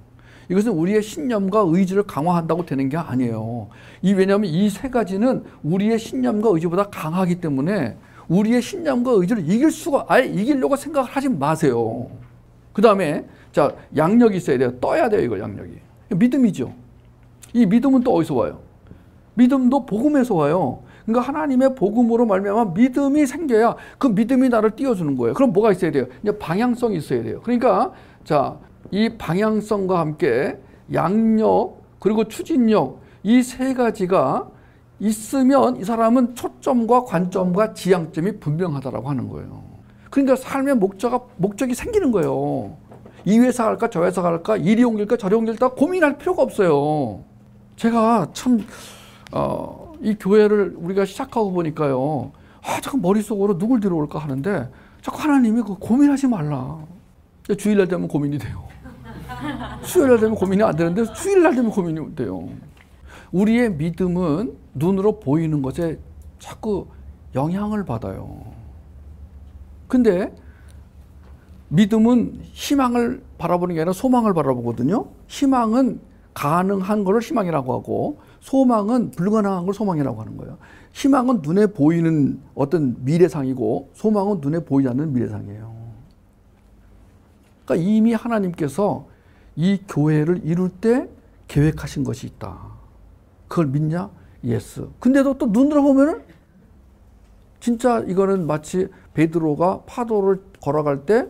이것은 우리의 신념과 의지를 강화한다고 되는 게 아니에요. 왜냐하면 이 세 가지는 우리의 신념과 의지보다 강하기 때문에 우리의 신념과 의지를 아예 이기려고 생각을 하지 마세요. 그 다음에 자, 양력이 있어야 돼요. 떠야 돼요, 이거 양력이. 믿음이죠. 이 믿음은 또 어디서 와요? 믿음도 복음에서 와요. 그러니까 하나님의 복음으로 말미암아 믿음이 생겨야 그 믿음이 나를 띄워주는 거예요. 그럼 뭐가 있어야 돼요? 이제 방향성이 있어야 돼요. 그러니까 자, 이 방향성과 함께 양력 그리고 추진력, 이 세 가지가 있으면 이 사람은 초점과 관점과 지향점이 분명하다라고 하는 거예요. 그러니까 삶의 목적이 생기는 거예요. 이 회사 갈까 저 회사 갈까, 이리 옮길까 저리 옮길까 고민할 필요가 없어요. 제가 참 이 교회를 우리가 시작하고 보니까요, 자꾸 머릿속으로 누굴 들어올까 하는데 자꾸 하나님이 고민하지 말라. 주일날 되면 고민이 돼요. 수요일날 되면 고민이 안 되는데 주일날 되면 고민이 돼요. 우리의 믿음은 눈으로 보이는 것에 자꾸 영향을 받아요. 근데 믿음은 희망을 바라보는 게 아니라 소망을 바라보거든요. 희망은 가능한 것을 희망이라고 하고 소망은 불가능한 걸 소망이라고 하는 거예요. 희망은 눈에 보이는 어떤 미래상이고 소망은 눈에 보이지 않는 미래상이에요. 그러니까 이미 하나님께서 이 교회를 이룰 때 계획하신 것이 있다. 그걸 믿냐? 예스. 근데도 또 눈으로 보면은 진짜 이거는 마치 베드로가 파도를 걸어갈 때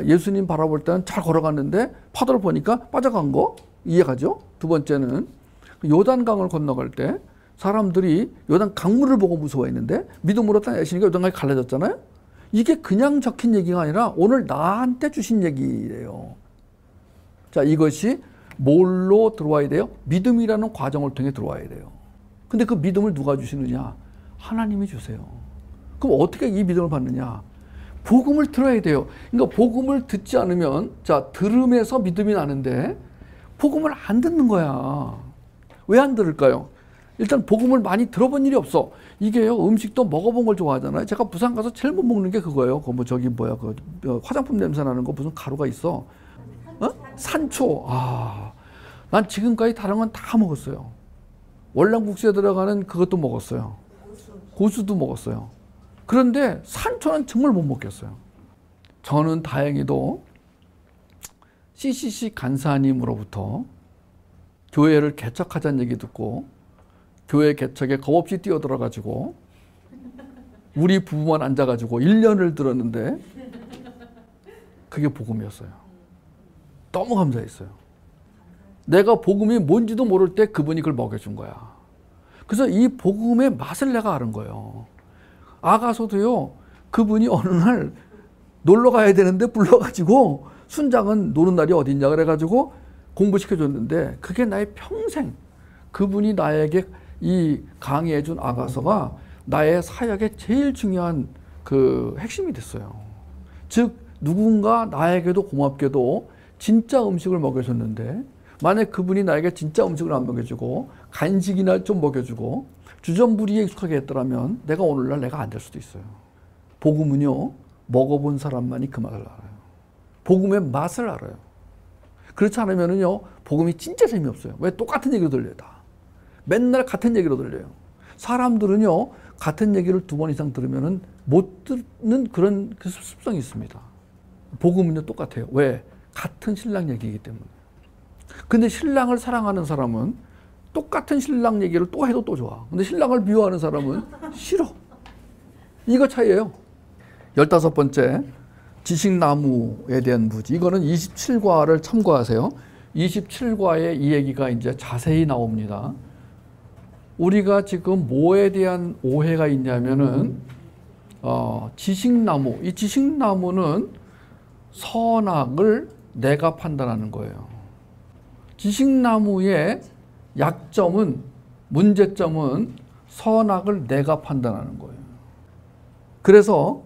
예수님 바라볼 때는 잘 걸어갔는데 파도를 보니까 빠져간 거 이해가죠? 두 번째는 요단강을 건너갈 때 사람들이 요단 강물을 보고 무서워했는데 믿음으로 딱 애시니까 요단강이 갈라졌잖아요. 이게 그냥 적힌 얘기가 아니라 오늘 나한테 주신 얘기예요. 자, 이것이 뭘로 들어와야 돼요? 믿음이라는 과정을 통해 들어와야 돼요. 근데 그 믿음을 누가 주시느냐? 하나님이 주세요. 그럼 어떻게 이 믿음을 받느냐? 복음을 들어야 돼요. 그러니까 복음을 듣지 않으면, 자, 들음에서 믿음이 나는데 복음을 안 듣는 거야. 왜 안 들을까요? 일단 복음을 많이 들어본 일이 없어. 이게요, 음식도 먹어본 걸 좋아하잖아요. 제가 부산 가서 제일 못 먹는 게 그거예요. 그 뭐 저기 뭐야, 그 화장품 냄새 나는 거 무슨 가루가 있어. 어? 산초. 아, 난 지금까지 다른 건 다 먹었어요. 월남국수에 들어가는 그것도 먹었어요. 고수도 먹었어요. 그런데 산초는 정말 못 먹겠어요. 저는 다행히도 CCC 간사님으로부터 교회를 개척하자는 얘기 듣고 교회 개척에 겁없이 뛰어들어가지고 우리 부부만 앉아가지고 1년을 들었는데 그게 복음이었어요. 너무 감사했어요. 내가 복음이 뭔지도 모를 때 그분이 그걸 먹여준 거야. 그래서 이 복음의 맛을 내가 아는 거예요. 아가서도요, 그분이 어느 날 놀러 가야 되는데 불러가지고 순장은 노는 날이 어딨냐 그래가지고 공부시켜줬는데 그게 나의 평생, 그분이 나에게 이 강의해준 아가서가 나의 사역의 제일 중요한 그 핵심이 됐어요. 즉 누군가 나에게도 고맙게도 진짜 음식을 먹여줬는데 만약 그분이 나에게 진짜 음식을 안 먹여주고 간식이나 좀 먹여주고 주전부리에 익숙하게 했더라면 내가 오늘날 내가 안 될 수도 있어요. 복음은요, 먹어본 사람만이 그 맛을 알아요. 복음의 맛을 알아요. 그렇지 않으면요, 복음이 진짜 재미없어요. 왜? 똑같은 얘기로 들려요, 다. 맨날 같은 얘기로 들려요. 사람들은요, 같은 얘기를 2번 이상 들으면은 못 듣는 그런 그 습성이 있습니다. 복음은요, 똑같아요. 왜? 같은 신랑 얘기이기 때문에. 근데 신랑을 사랑하는 사람은 똑같은 신랑 얘기를 또 해도 또 좋아. 근데 신랑을 미워하는 사람은 싫어. 이거 차이예요. 15번째, 지식나무에 대한 무지. 이거는 27과를 참고하세요. 27과에 이 얘기가 이제 자세히 나옵니다. 우리가 지금 뭐에 대한 오해가 있냐면은, 지식나무. 이 지식나무는 선악을 내가 판단하는 거예요. 지식나무의 약점은, 문제점은 선악을 내가 판단하는 거예요. 그래서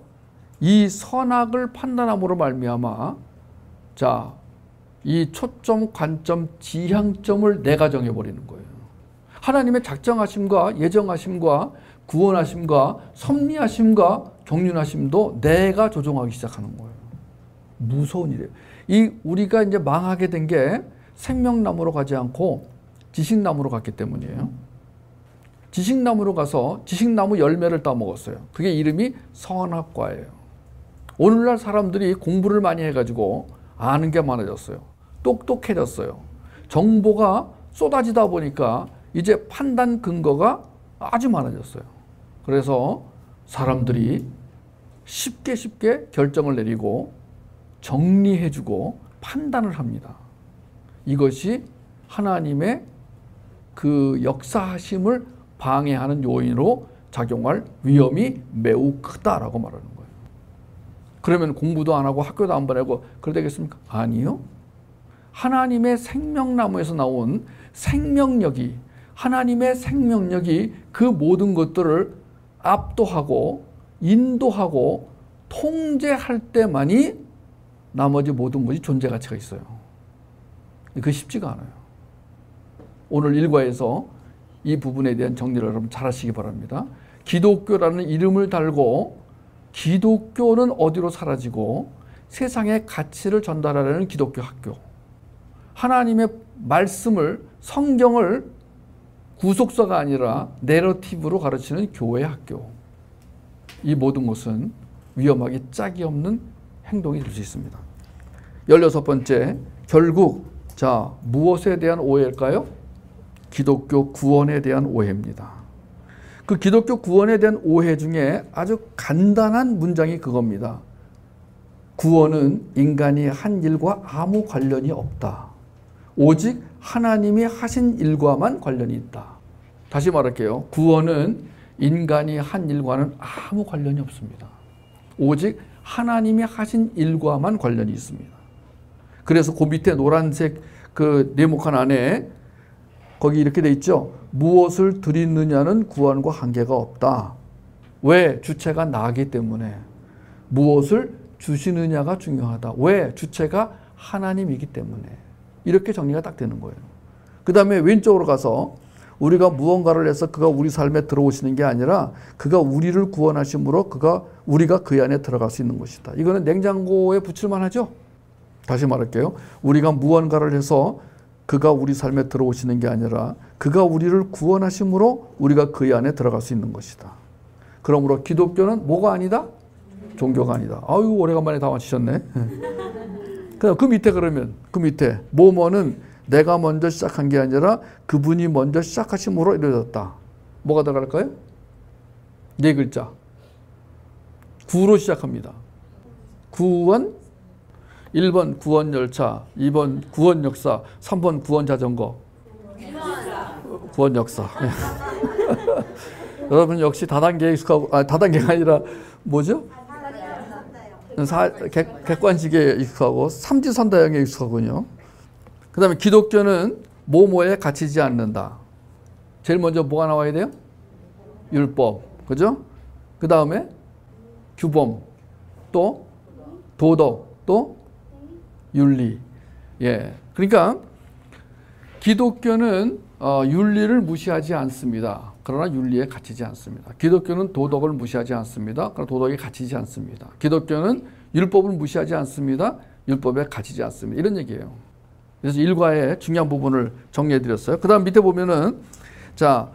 이 선악을 판단함으로 말미암아, 자, 이 초점, 관점, 지향점을 내가 정해버리는 거예요. 하나님의 작정하심과 예정하심과 구원하심과 섭리하심과 경륜하심도 내가 조종하기 시작하는 거예요. 무서운 일이에요. 이 우리가 이제 망하게 된 게 생명나무로 가지 않고 지식나무로 갔기 때문이에요. 지식나무로 가서 지식나무 열매를 따먹었어요. 그게 이름이 선악과예요. 오늘날 사람들이 공부를 많이 해가지고 아는 게 많아졌어요. 똑똑해졌어요. 정보가 쏟아지다 보니까 이제 판단 근거가 아주 많아졌어요. 그래서 사람들이 쉽게 결정을 내리고 정리해주고 판단을 합니다. 이것이 하나님의 그 역사하심을 방해하는 요인으로 작용할 위험이 매우 크다라고 말하는 거예요. 그러면 공부도 안 하고 학교도 안 보내고 그래야 되겠습니까? 아니요. 하나님의 생명나무에서 나온 생명력이, 하나님의 생명력이 그 모든 것들을 압도하고 인도하고 통제할 때만이 나머지 모든 것이 존재 가치가 있어요. 그게 쉽지가 않아요. 오늘 일과에서 이 부분에 대한 정리를 여러분 잘 하시기 바랍니다. 기독교라는 이름을 달고 기독교는 어디로 사라지고 세상의 가치를 전달하려는 기독교 학교. 하나님의 말씀을, 성경을 구속서가 아니라 내러티브로 가르치는 교회 학교. 이 모든 것은 위험하기 짝이 없는 행동이 될 수 있습니다. 16번째, 결국 자, 무엇에 대한 오해일까요? 기독교 구원에 대한 오해입니다. 그 기독교 구원에 대한 오해 중에 아주 간단한 문장이 그겁니다. 구원은 인간이 한 일과 아무 관련이 없다. 오직 하나님이 하신 일과만 관련이 있다. 다시 말할게요. 구원은 인간이 한 일과는 아무 관련이 없습니다. 오직 하나님이 하신 일과만 관련이 있습니다. 그래서 그 밑에 노란색 그 네모칸 안에 거기 이렇게 돼 있죠. 무엇을 드리느냐는 구원과 관계가 없다. 왜? 주체가 나기 때문에. 무엇을 주시느냐가 중요하다. 왜? 주체가 하나님이기 때문에. 이렇게 정리가 딱 되는 거예요. 그 다음에 왼쪽으로 가서 우리가 무언가를 해서 그가 우리 삶에 들어오시는 게 아니라 그가 우리를 구원하심으로 우리가 그 안에 들어갈 수 있는 것이다. 이거는 냉장고에 붙일만 하죠. 다시 말할게요. 우리가 무언가를 해서 그가 우리 삶에 들어오시는 게 아니라 그가 우리를 구원하심으로 우리가 그 안에 들어갈 수 있는 것이다. 그러므로 기독교는 뭐가 아니다? 종교가 아니다. 아유, 오래간만에 다 맞히셨네. 그 밑에 그러면 그 밑에 뭐뭐는 내가 먼저 시작한 게 아니라 그분이 먼저 시작하심으로 이루어졌다. 뭐가 들어갈까요? 네 글자. 구로 시작합니다. 구원. 1번 구원 열차, 2번 구원 역사, 3번 구원 자전거. 구원 역사. 여러분 역시 다단계에 익숙하고, 다단계가 아니라 뭐죠? 객관식에 익숙하고 삼지선다형에 익숙하군요. 그 다음에 기독교는 뭐뭐에 갇히지 않는다. 제일 먼저 뭐가 나와야 돼요? 율법. 그죠? 그 다음에 규범, 또 도덕, 또 윤리. 예. 그러니까 기독교는 윤리를 무시하지 않습니다. 그러나 윤리에 갇히지 않습니다. 기독교는 도덕을 무시하지 않습니다. 그러나 도덕에 갇히지 않습니다. 기독교는 율법을 무시하지 않습니다. 율법에 갇히지 않습니다. 이런 얘기예요. 그래서 일과의 중요한 부분을 정리해 드렸어요. 그 다음 밑에 보면은 자,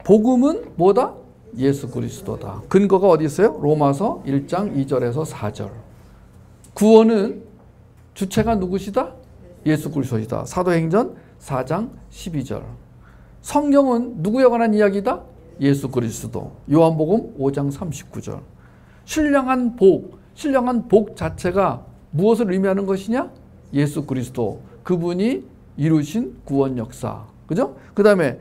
복음은 뭐다? 예수 그리스도다. 근거가 어디 있어요? 로마서 1장 2절에서 4절. 구원은 주체가 누구시다? 예수 그리스도이다. 사도행전 4장 12절. 성경은 누구에 관한 이야기다? 예수 그리스도. 요한복음 5장 39절. 신령한 복 자체가 무엇을 의미하는 것이냐? 예수 그리스도. 그분이 이루신 구원 역사. 그죠? 그 다음에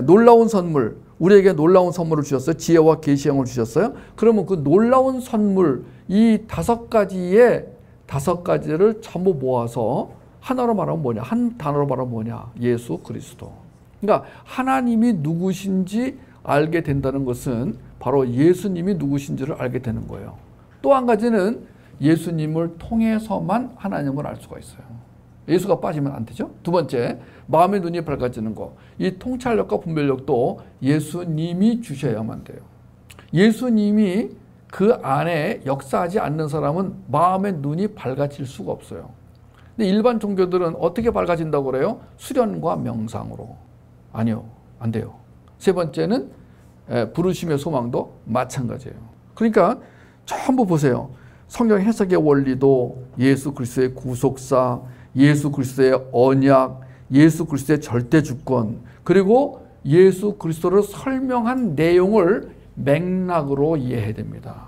놀라운 선물. 우리에게 놀라운 선물을 주셨어요. 지혜와 계시형을 주셨어요. 그러면 그 놀라운 선물, 이 5가지를 전부 모아서 하나로 말하면 뭐냐? 한 단어로 말하면 뭐냐? 예수 그리스도. 그러니까 하나님이 누구신지 알게 된다는 것은 바로 예수님이 누구신지를 알게 되는 거예요. 또 한 가지는 예수님을 통해서만 하나님을 알 수가 있어요. 예수가 빠지면 안 되죠. 두 번째, 마음의 눈이 밝아지는 거. 이 통찰력과 분별력도 예수님이 주셔야만 돼요. 예수님이 그 안에 역사하지 않는 사람은 마음의 눈이 밝아질 수가 없어요. 근데 일반 종교들은 어떻게 밝아진다고 그래요? 수련과 명상으로. 아니요, 안 돼요. 세 번째는 부르심의 소망도 마찬가지예요. 그러니까 전부 보세요. 성경 해석의 원리도 예수 그리스도의 구속사, 예수 그리스도의 언약, 예수 그리스도의 절대 주권, 그리고 예수 그리스도를 설명한 내용을 맥락으로 이해해야 됩니다.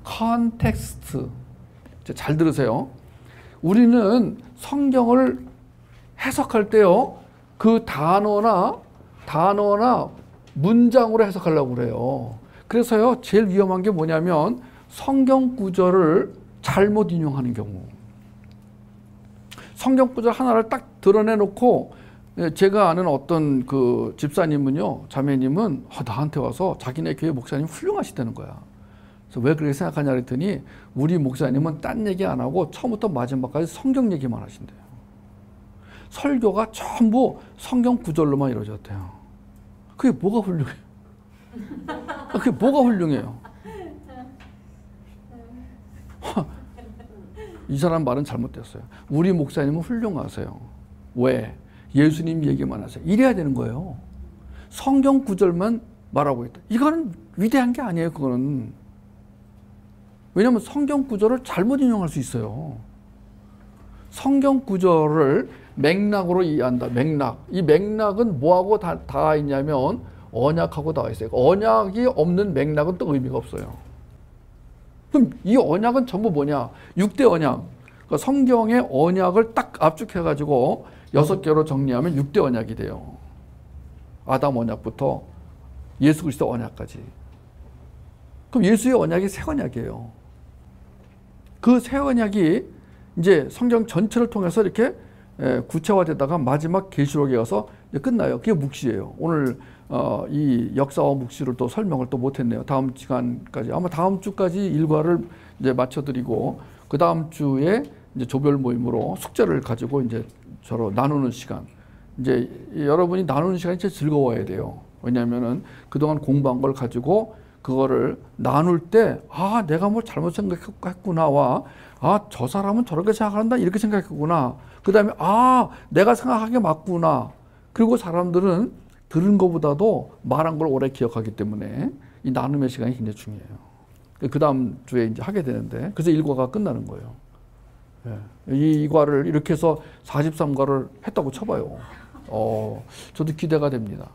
컨텍스트. 잘 들으세요. 우리는 성경을 해석할 때요, 그 단어나 문장으로 해석하려고 그래요. 그래서요, 제일 위험한 게 뭐냐면 성경 구절을 잘못 인용하는 경우. 성경 구절 하나를 딱 드러내놓고, 제가 아는 어떤 그 집사님은요, 자매님은 나한테 와서 자기네 교회 목사님 훌륭하시다는 거야. 그래서 왜 그렇게 생각하냐 그랬더니 우리 목사님은 딴 얘기 안 하고 처음부터 마지막까지 성경 얘기만 하신대요. 설교가 전부 성경 구절로만 이루어졌대요. 그게 뭐가 훌륭해요? 그게 뭐가 훌륭해요? 이 사람 말은 잘못됐어요. 우리 목사님은 훌륭하세요. 왜? 예수님 얘기만 하세요. 이래야 되는 거예요. 성경 구절만 말하고 있다. 이거는 위대한 게 아니에요. 그거는. 왜냐하면 성경 구절을 잘못 인용할 수 있어요. 성경 구절을 맥락으로 이해한다. 맥락. 이 맥락은 뭐하고 다 있냐면 언약하고 다 있어요. 언약이 없는 맥락은 또 의미가 없어요. 그럼 이 언약은 전부 뭐냐? 6대 언약. 그러니까 성경의 언약을 딱 압축해가지고 6개로 정리하면 6대 언약이 돼요. 아담 언약부터 예수 그리스도 언약까지. 그럼 예수의 언약이 새 언약이에요. 그 새 언약이 이제 성경 전체를 통해서 이렇게 구체화되다가 마지막 계시록에 가서 끝나요. 그게 묵시예요. 오늘 이 역사와 묵시를 또 설명을 또 못했네요. 다음 시간까지 아마 다음 주까지 일과를 이제 맞춰드리고 그 다음 주에 이제 조별 모임으로 숙제를 가지고 이제 서로 나누는 시간. 이제 여러분이 나누는 시간이 진짜 즐거워야 돼요. 왜냐하면은 그동안 공부한 걸 가지고 그거를 나눌 때, 아, 내가 뭘 잘못 생각했구나와, 아, 저 사람은 저렇게 생각한다, 이렇게 생각했구나. 그 다음에, 아, 내가 생각하기에 맞구나. 그리고 사람들은 들은 것보다도 말한 걸 오래 기억하기 때문에 이 나눔의 시간이 굉장히 중요해요. 그 다음 주에 이제 하게 되는데, 그래서 1과가 끝나는 거예요. 예. 이 과를 이렇게 해서 43과를 했다고 쳐봐요. 저도 기대가 됩니다.